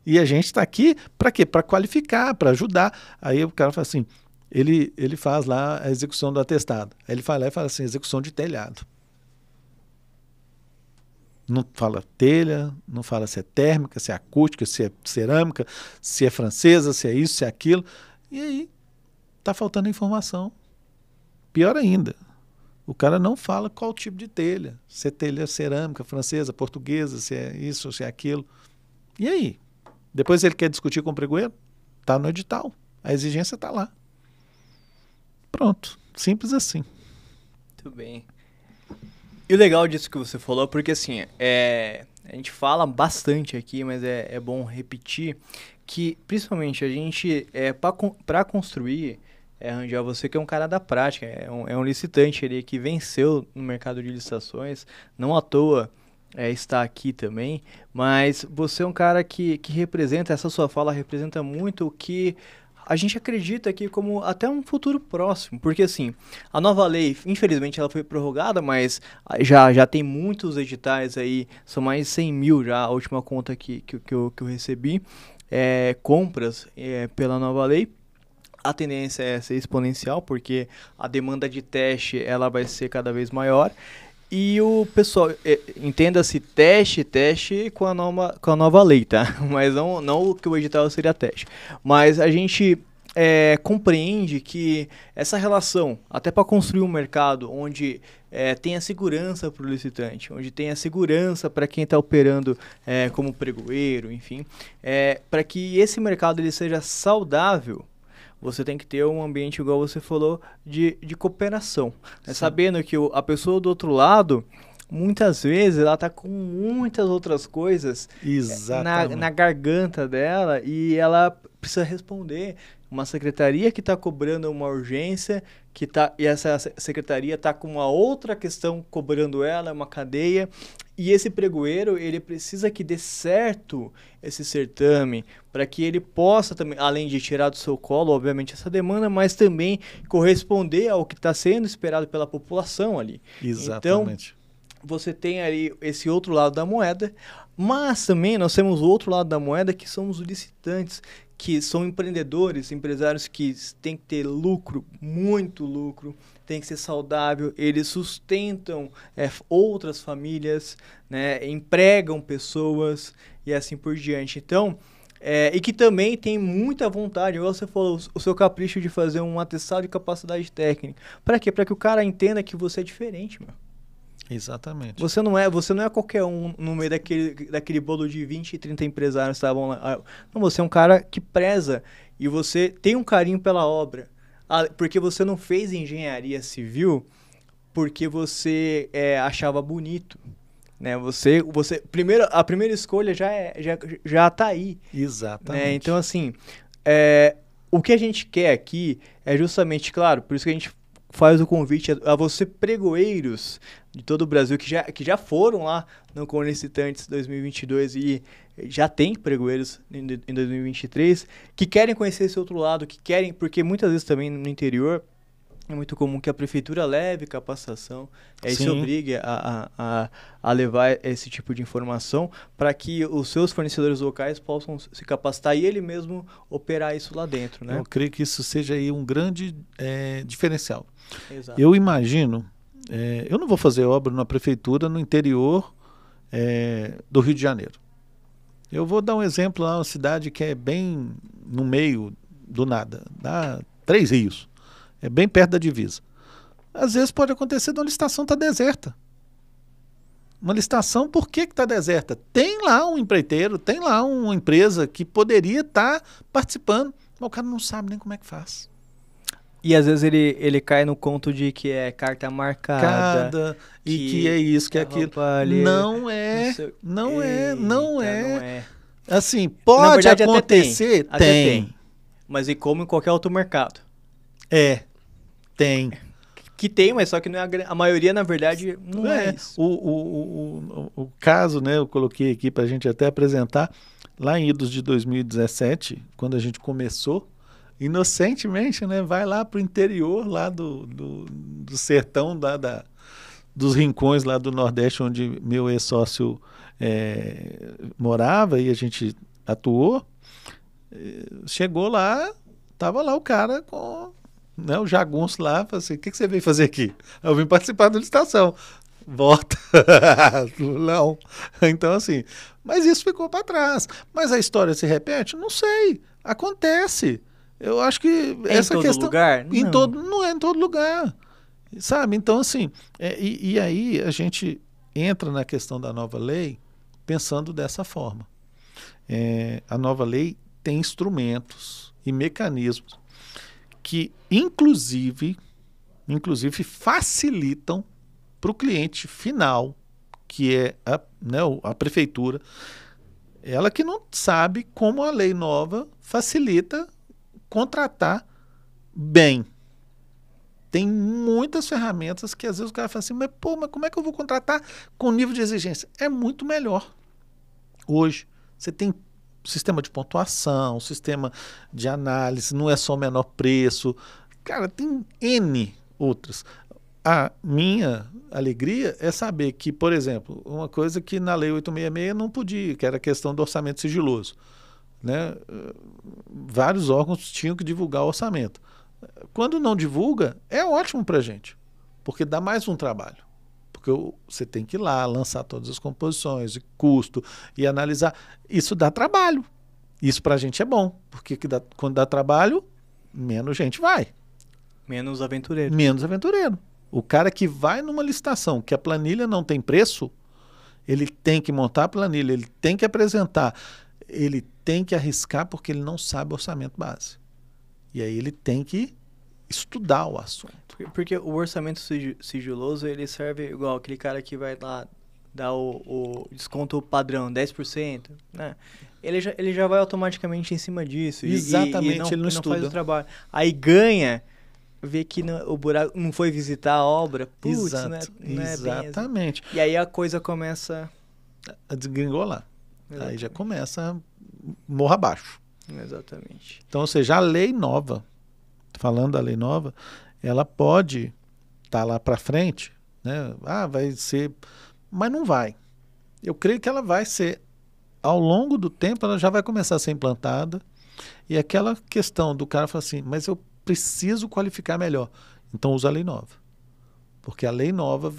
E a gente está aqui para quê? Para qualificar, para ajudar. Aí o cara fala assim, ele faz lá a execução do atestado. Aí ele vai lá e fala assim, execução de telhado. Não fala telha, não fala se é térmica, se é acústica, se é cerâmica, se é francesa, se é isso, se é aquilo. E aí, está faltando informação. Pior ainda, o cara não fala qual tipo de telha. Se é telha cerâmica, francesa, portuguesa, se é isso, se é aquilo. E aí? Depois ele quer discutir com o pregoeiro? Está no edital. A exigência está lá. Pronto. Simples assim. Muito bem. E o legal disso que você falou, porque assim, a gente fala bastante aqui, mas é bom repetir, que principalmente a gente, para construir, Rangel, você que é um cara da prática, é um licitante ali que venceu no mercado de licitações, não à toa está aqui também, mas você é um cara que representa, essa sua fala representa muito o que a gente acredita aqui como até um futuro próximo, porque assim, a nova lei, infelizmente ela foi prorrogada, mas já tem muitos editais aí, são mais de 100 mil já, a última conta que eu recebi, compras pela nova lei. A tendência é ser exponencial, porque a demanda de teste ela vai ser cada vez maior. E o pessoal, entenda-se teste com a nova lei, tá? Mas não que o edital seria teste. Mas a gente compreende que essa relação, até para construir um mercado onde tenha segurança para o licitante, onde tenha segurança para quem está operando como pregoeiro, enfim, para que esse mercado ele seja saudável, você tem que ter um ambiente, igual você falou, de cooperação. Sabendo que a pessoa do outro lado, muitas vezes, ela está com muitas outras coisas na garganta dela e ela precisa responder. Uma secretaria que está cobrando uma urgência, e essa secretaria está com uma outra questão cobrando ela, uma cadeia. E esse pregoeiro, ele precisa que dê certo esse certame, para que ele possa também, além de tirar do seu colo, obviamente, essa demanda, mas também corresponder ao que está sendo esperado pela população ali. Exatamente. Então, você tem ali esse outro lado da moeda, mas também nós temos o outro lado da moeda, que são os licitantes, que são empreendedores, empresários que têm que ter lucro, muito lucro, tem que ser saudável, eles sustentam outras famílias, né, empregam pessoas e assim por diante. Então, e que também tem muita vontade, igual você falou, o seu capricho de fazer um atestado de capacidade técnica. Para quê? Para que o cara entenda que você é diferente, meu. Exatamente. Você não é qualquer um no meio daquele bolo de 20, 30 empresários que estavam lá. Não, você é um cara que preza e você tem um carinho pela obra. Porque você não fez engenharia civil porque você achava bonito. Né? A primeira escolha já tá aí. Exatamente. Né? Então, assim, o que a gente quer aqui é justamente, claro, por isso que a gente faz o convite a você, pregoeiros de todo o Brasil, que já foram lá no Conlicitantes 2022 e já tem pregoeiros em 2023, que querem conhecer esse outro lado, porque muitas vezes também no interior é muito comum que a prefeitura leve capacitação, e se obrigue a levar esse tipo de informação para que os seus fornecedores locais possam se capacitar e ele mesmo operar isso lá dentro, né? Eu creio que isso seja aí um grande diferencial. Exato. Eu imagino, eu não vou fazer obra na prefeitura no interior do Rio de Janeiro. Eu vou dar um exemplo lá, uma cidade que é bem no meio do nada, dá 3 rios. É bem perto da divisa. Às vezes pode acontecer de uma licitação estar deserta. Uma licitação, por que está deserta? Tem lá um empreiteiro, tem lá uma empresa que poderia estar participando, mas o cara não sabe nem como é que faz. E às vezes ele cai no conto de que é carta marcada. E que é isso, que é aquilo. Não é. Assim, pode verdade, acontecer? Até tem. Mas e como em qualquer outro mercado? Tem. Que tem, mas só que não é a maioria, na verdade, não é isso. O caso, né, eu coloquei aqui para a gente até apresentar, lá em idos de 2017, quando a gente começou, inocentemente, né, vai lá para o interior, lá do sertão, lá dos rincões lá do Nordeste, onde meu ex-sócio morava e a gente atuou. Chegou lá, tava lá o cara com... Né, o jagunço lá, falou assim, o que você veio fazer aqui? Eu vim participar da licitação. Volta. Não. Então, assim, mas isso ficou para trás. Mas a história se repete? Não sei. Acontece. Eu acho que essa questão... Lugar? Não é em todo lugar. Sabe? Então, assim, e aí a gente entra na questão da nova lei pensando dessa forma. A nova lei tem instrumentos e mecanismos que, inclusive facilitam para o cliente final, que é a prefeitura, ela que não sabe como a lei nova facilita contratar bem. Tem muitas ferramentas que às vezes o cara fala assim, mas como é que eu vou contratar com nível de exigência? É muito melhor. Hoje, você tem sistema de pontuação, sistema de análise, não é só o menor preço. Cara, tem N outras. A minha alegria é saber que, por exemplo, uma coisa que na Lei 866 não podia, que era a questão do orçamento sigiloso. Né? Vários órgãos tinham que divulgar o orçamento. Quando não divulga, é ótimo para a gente, porque dá mais um trabalho. Porque você tem que ir lá, lançar todas as composições, e custo, e analisar. Isso dá trabalho. Isso para a gente é bom, porque quando dá trabalho, menos gente vai. Menos aventureiro. Menos aventureiro. O cara que vai numa licitação que a planilha não tem preço, ele tem que montar a planilha, ele tem que apresentar, ele tem que arriscar porque ele não sabe o orçamento base. E aí ele tem que estudar o assunto. Porque o orçamento sigiloso, ele serve igual aquele cara que vai lá dar o desconto padrão, 10%, né? Ele já vai automaticamente em cima disso. Exatamente, ele não estuda. Faz o trabalho. Aí ganha, vê que o buraco não foi visitar a obra, putz, exatamente. E aí a coisa começa a desgringolar. Exatamente. Aí já começa morra abaixo. Exatamente. Então, ou seja, a lei nova, falando da lei nova, ela pode estar lá para frente, né? Vai ser, mas não vai. Eu creio que ela vai ser, ao longo do tempo, ela já vai começar a ser implantada. E aquela questão do cara falar assim, mas eu preciso qualificar melhor. Então usa a lei nova. Porque a lei nova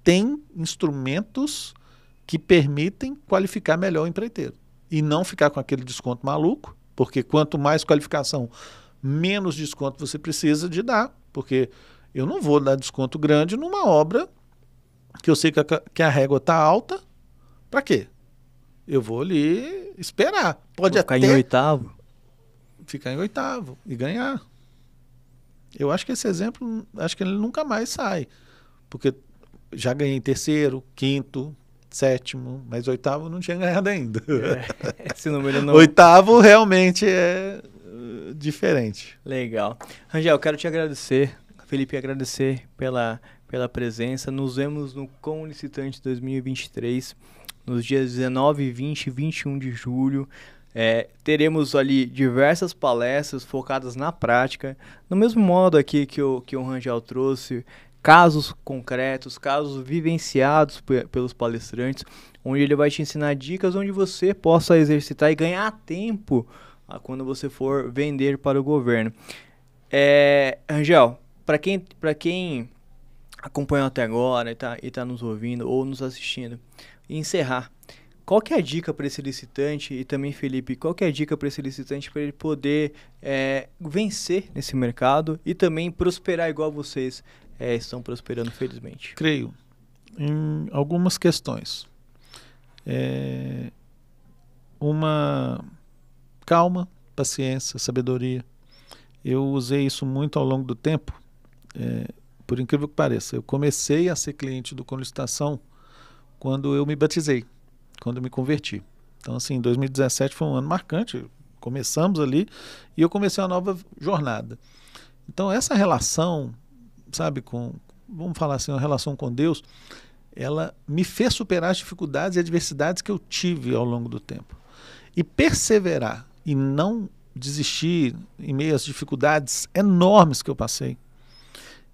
tem instrumentos que permitem qualificar melhor o empreiteiro. E não ficar com aquele desconto maluco, porque quanto mais qualificação, menos desconto você precisa de dar. Porque eu não vou dar desconto grande numa obra que eu sei que a régua está alta. Para quê? Eu vou ali esperar. Pode vou até ficar em oitavo. Ficar em oitavo e ganhar. Eu acho que esse exemplo, acho que ele nunca mais sai. Porque já ganhei em terceiro, quinto, sétimo, mas oitavo não tinha ganhado ainda. Esse número não... Oitavo realmente é diferente. Legal. Rangel, eu quero te agradecer, Felipe, agradecer pela presença. Nos vemos no Conlicitante 2023, nos dias 19, 20 e 21 de julho. Teremos ali diversas palestras focadas na prática, no mesmo modo aqui que o Rangel trouxe, casos concretos, casos vivenciados pelos palestrantes, onde ele vai te ensinar dicas onde você possa exercitar e ganhar tempo quando você for vender para o governo. Rangel, para quem acompanhou até agora e tá nos ouvindo ou nos assistindo, encerrar, qual que é a dica para esse licitante, e também, Felipe, qual que é a dica para esse licitante para ele poder vencer nesse mercado e também prosperar igual vocês estão prosperando, felizmente? Creio em algumas questões. Uma calma, paciência, sabedoria. Eu usei isso muito ao longo do tempo, por incrível que pareça. Eu comecei a ser cliente do Conlicitação quando eu me batizei, quando eu me converti. Então, assim, 2017 foi um ano marcante. Começamos ali e eu comecei uma nova jornada. Então, essa relação, sabe, vamos falar assim, uma relação com Deus, ela me fez superar as dificuldades e adversidades que eu tive ao longo do tempo. E perseverar e não desistir em meio às dificuldades enormes que eu passei.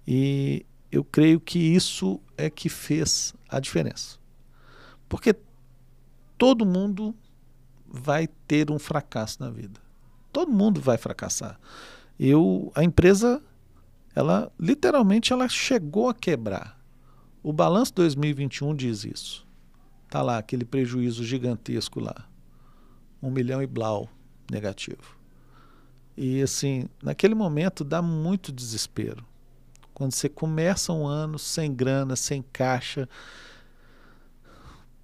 E eu creio que isso é que fez a diferença. Porque todo mundo vai ter um fracasso na vida. Todo mundo vai fracassar. A empresa, ela literalmente chegou a quebrar. O balanço 2021 diz isso. Está lá aquele prejuízo gigantesco lá. 1 milhão e blau negativo. E assim, naquele momento dá muito desespero. Quando você começa um ano sem grana, sem caixa,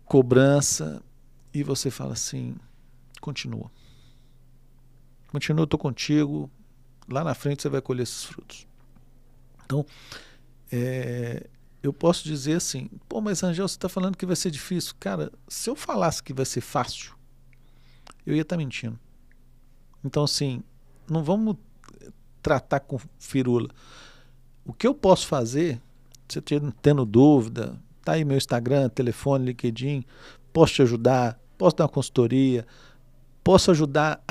cobrança, e você fala assim, continua. Continua, eu estou contigo, lá na frente você vai colher esses frutos. Então, eu posso dizer assim, mas Rangel, você está falando que vai ser difícil. Cara, se eu falasse que vai ser fácil, eu ia estar mentindo. Então, assim, não vamos tratar com firula. O que eu posso fazer, se eu tendo dúvida, tá aí meu Instagram, telefone, LinkedIn, posso te ajudar, posso dar uma consultoria, posso ajudar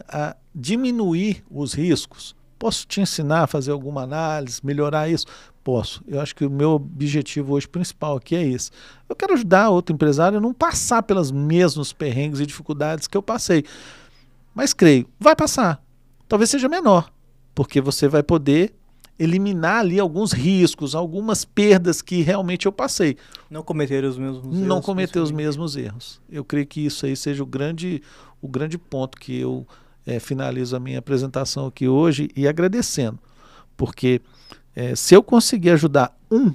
a diminuir os riscos, posso te ensinar a fazer alguma análise, melhorar isso, posso. Eu acho que o meu objetivo hoje principal aqui é esse. Eu quero ajudar outro empresário a não passar pelos mesmos perrengues e dificuldades que eu passei. Mas creio, vai passar. Talvez seja menor, porque você vai poder eliminar ali alguns riscos, algumas perdas que realmente eu passei. Não cometer os mesmos erros. Não cometer os mesmos erros. Eu creio que isso aí seja o grande ponto que eu finalizo a minha apresentação aqui hoje e agradecendo, porque se eu conseguir ajudar um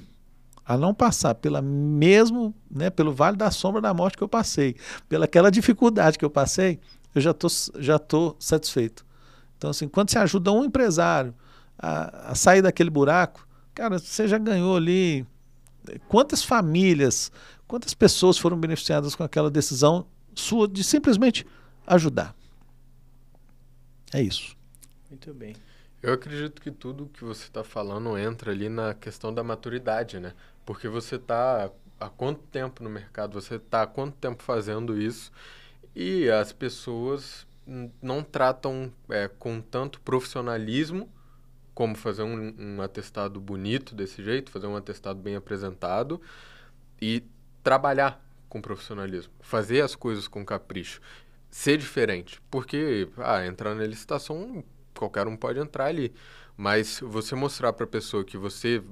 a não passar pelo vale da sombra da morte que eu passei, pela aquela dificuldade que eu passei, eu já tô satisfeito. Então, assim, quando você ajuda um empresário a sair daquele buraco, cara, você já ganhou ali. Quantas famílias, quantas pessoas foram beneficiadas com aquela decisão sua de simplesmente ajudar? É isso. Muito bem. Eu acredito que tudo que você está falando entra ali na questão da maturidade, né? Porque você está há quanto tempo no mercado, você está há quanto tempo fazendo isso, e as pessoas não tratam com tanto profissionalismo como fazer um atestado bonito desse jeito, fazer um atestado bem apresentado e trabalhar com profissionalismo, fazer as coisas com capricho, ser diferente, porque entrar na licitação qualquer um pode entrar ali, mas você mostrar para a pessoa que você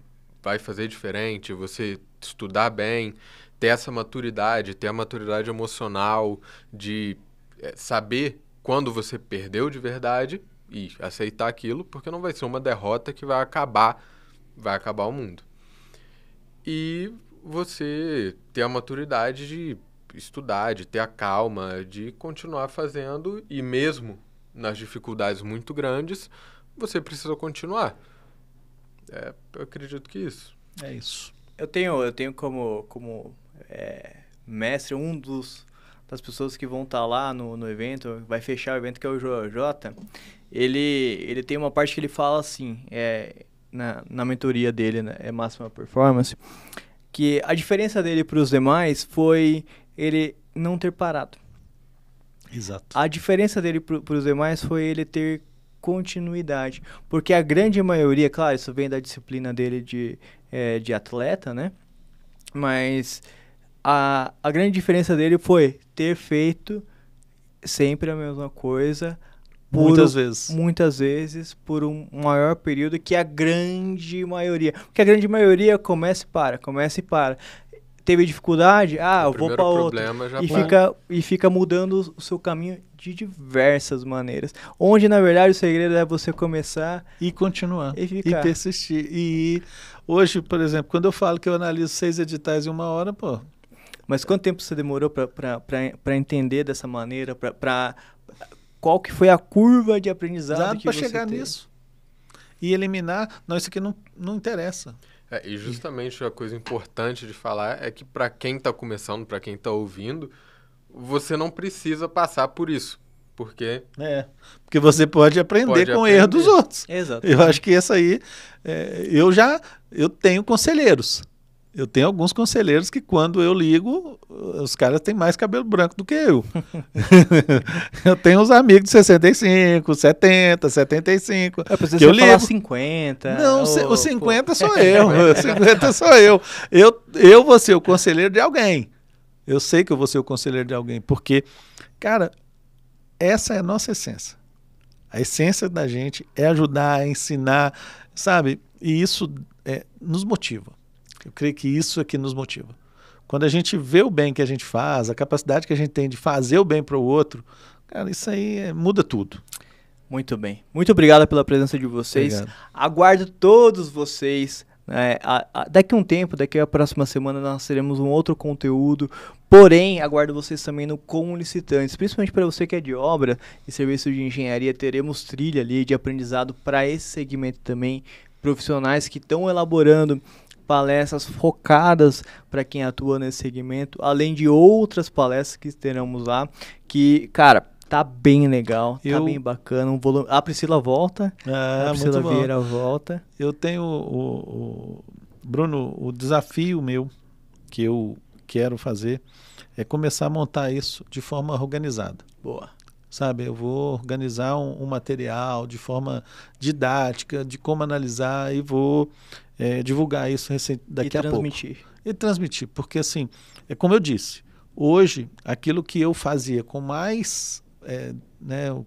vai fazer diferente, você estudar bem, ter essa maturidade, ter a maturidade emocional de saber quando você perdeu de verdade e aceitar aquilo, porque não vai ser uma derrota que vai acabar o mundo. E você ter a maturidade de estudar, de ter a calma, de continuar fazendo, e mesmo nas dificuldades muito grandes, você precisa continuar. Eu acredito que isso. É isso. Eu tenho como mestre das pessoas que vão estar lá no evento, vai fechar o evento, que é o Jota. Ele tem uma parte que ele fala assim, na mentoria dele, né, Máxima Performance, que a diferença dele para os demais foi ele não ter parado. Exato. A diferença dele para os demais foi ele ter continuidade. Porque a grande maioria, claro, isso vem da disciplina dele de atleta, né? Mas a grande diferença dele foi ter feito sempre a mesma coisa. Muitas vezes, por um maior período que a grande maioria. Porque a grande maioria começa e para. Teve dificuldade? Eu vou para outra. E fica mudando o seu caminho de diversas maneiras. Onde, na verdade, o segredo é você começar e continuar. E ficar. E persistir. E hoje, por exemplo, quando eu falo que eu analiso 6 editais em 1 hora, pô. Mas quanto tempo você demorou para entender dessa maneira? Qual que foi a curva de aprendizado que para você chegar teve? nisso? E eliminar, não, isso aqui não interessa. E justamente a coisa importante de falar é que para quem está começando, para quem está ouvindo, você não precisa passar por isso, porque você pode aprender com o erro dos outros. Exato. Eu acho que essa aí, eu tenho conselheiros. Eu tenho alguns conselheiros que quando eu ligo, os caras têm mais cabelo branco do que eu. Eu tenho uns amigos de 65, 70, 75. Que eu ligo. Falar 50. Não, o 50 sou eu. O 50 sou eu. Eu vou ser o conselheiro de alguém. Eu sei que eu vou ser o conselheiro de alguém, porque, cara, essa é a nossa essência. A essência da gente é ajudar, é ensinar, sabe? E isso nos motiva. Eu creio que isso é que nos motiva. Quando a gente vê o bem que a gente faz, a capacidade que a gente tem de fazer o bem para o outro, cara, isso aí muda tudo. Muito bem. Muito obrigado pela presença de vocês. Obrigado. Aguardo todos vocês. Daqui a um tempo, daqui a próxima semana, nós teremos um outro conteúdo. Porém, aguardo vocês também no Como Licitantes. Principalmente para você que é de obra e serviço de engenharia, teremos trilha ali de aprendizado para esse segmento também. Profissionais que estão elaborando palestras focadas para quem atua nesse segmento, além de outras palestras que teremos lá, que, cara, tá bem legal, tá bem bacana. A Priscila volta, a Priscila Vieira volta. Eu tenho, Bruno, o desafio meu, que eu quero fazer, é começar a montar isso de forma organizada. Boa. Sabe, eu vou organizar um material de forma didática, de como analisar, e vou divulgar isso daqui a pouco. E transmitir, porque assim, como eu disse, hoje, aquilo que eu fazia com mais,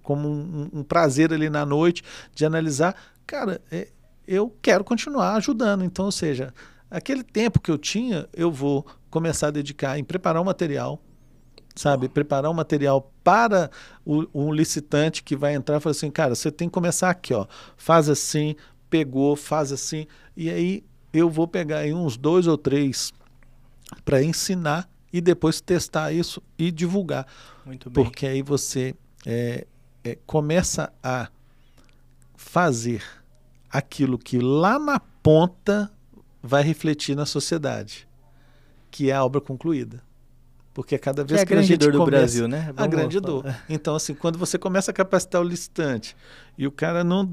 como um prazer ali na noite, de analisar, cara, eu quero continuar ajudando. Então, ou seja, aquele tempo que eu tinha, eu vou começar a dedicar em preparar o material, sabe? Preparar um material para um licitante que vai entrar e falar assim, cara, você tem que começar aqui, ó, faz assim, pegou, faz assim, e aí eu vou pegar aí uns 2 ou 3 para ensinar e depois testar isso e divulgar. Muito bem. Porque aí você começa a fazer aquilo que lá na ponta vai refletir na sociedade, que é a obra concluída. Porque cada vez que a gente do começa... Brasil, né? A grande dor. Então, assim, quando você começa a capacitar o licitante e o cara não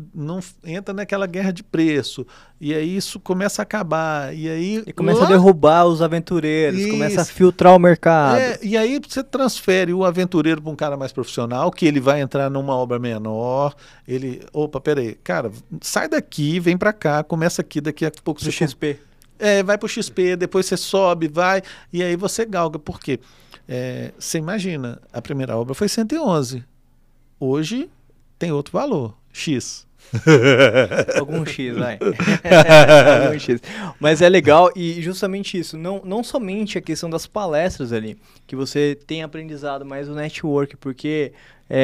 entra naquela guerra de preço, e aí isso começa a acabar, e aí... E começa a derrubar os aventureiros, Isso. começa a filtrar o mercado. E aí você transfere o aventureiro para um cara mais profissional, que ele vai entrar numa obra menor, opa, peraí, cara, sai daqui, vem para cá, começa aqui, daqui a pouco... Pro XP. Vai pro XP, depois você sobe, vai, e aí você galga. Por quê? Você imagina, a primeira obra foi 111. Hoje tem outro valor, X. Algum X, vai. Algum X. Mas é legal e justamente isso, não somente a questão das palestras ali, que você tem aprendizado, mas o network, porque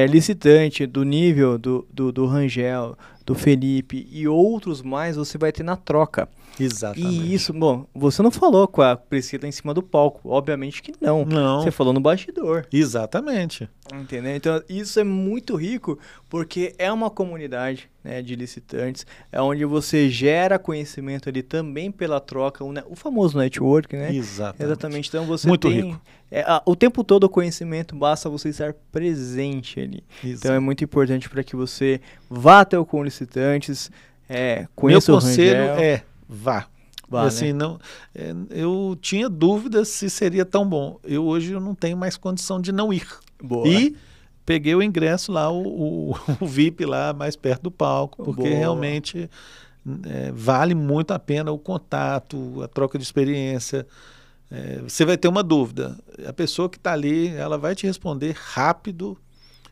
licitante do nível do Rangel, do Felipe e outros mais, você vai ter na troca. Exatamente. E isso, bom, você não falou com a Priscila em cima do palco, obviamente que não. Não. Você falou no bastidor. Exatamente. Entendeu? Então, isso é muito rico, porque é uma comunidade, né, de licitantes, é onde você gera conhecimento ali também pela troca, o famoso network, né? Exatamente. Então, você muito tem... rico. O tempo todo o conhecimento, basta você estar presente ali. Exato. Então, é muito importante para que você vá até o com licitantes, conheça Meu o conselho Rangel. Vá. né? Assim, não, eu tinha dúvidas se seria tão bom. Hoje eu não tenho mais condição de não ir. Boa. E peguei o ingresso lá, o VIP lá, mais perto do palco, porque Boa. realmente vale muito a pena o contato, a troca de experiência. Você vai ter uma dúvida. A pessoa que está ali, ela vai te responder rápido.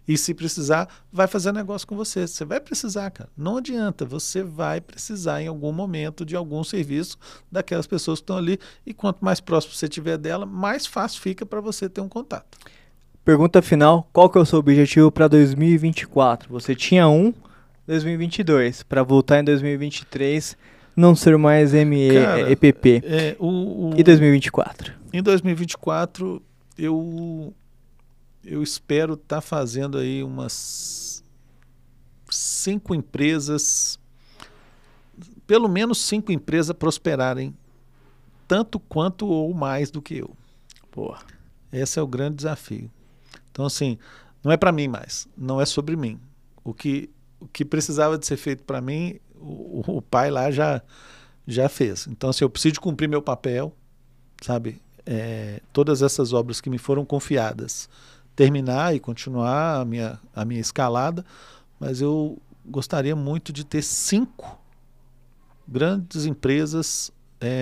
E se precisar, vai fazer negócio com você. Você vai precisar, cara. Não adianta. Você vai precisar em algum momento de algum serviço daquelas pessoas que estão ali. E quanto mais próximo você tiver dela, mais fácil fica para você ter um contato. Pergunta final. Qual que é o seu objetivo para 2024? Você tinha 2022. Para voltar em 2023, não ser mais EPP. E 2024? Em 2024, eu espero estar fazendo aí umas 5 empresas, pelo menos 5 empresas prosperarem tanto quanto ou mais do que eu. Boa. Esse é o grande desafio. Então, assim, não é para mim mais, não é sobre mim. O que precisava de ser feito para mim, o pai lá já fez. Então, assim, eu preciso cumprir meu papel, sabe? Todas essas obras que me foram confiadas, terminar e continuar a minha escalada, mas eu gostaria muito de ter 5 grandes empresas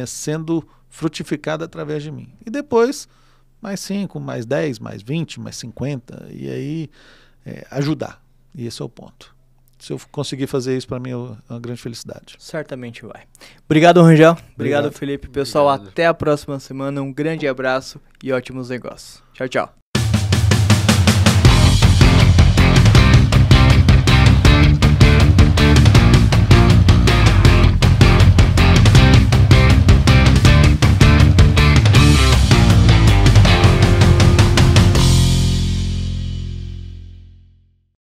sendo frutificadas através de mim. E depois, mais 5, mais 10, mais 20, mais 50, e aí ajudar. E esse é o ponto. Se eu conseguir fazer isso, para mim é uma grande felicidade. Certamente vai. Obrigado, Rangel. Obrigado, Felipe. Pessoal, Obrigado. até a próxima semana. Um grande abraço e ótimos negócios. Tchau, tchau.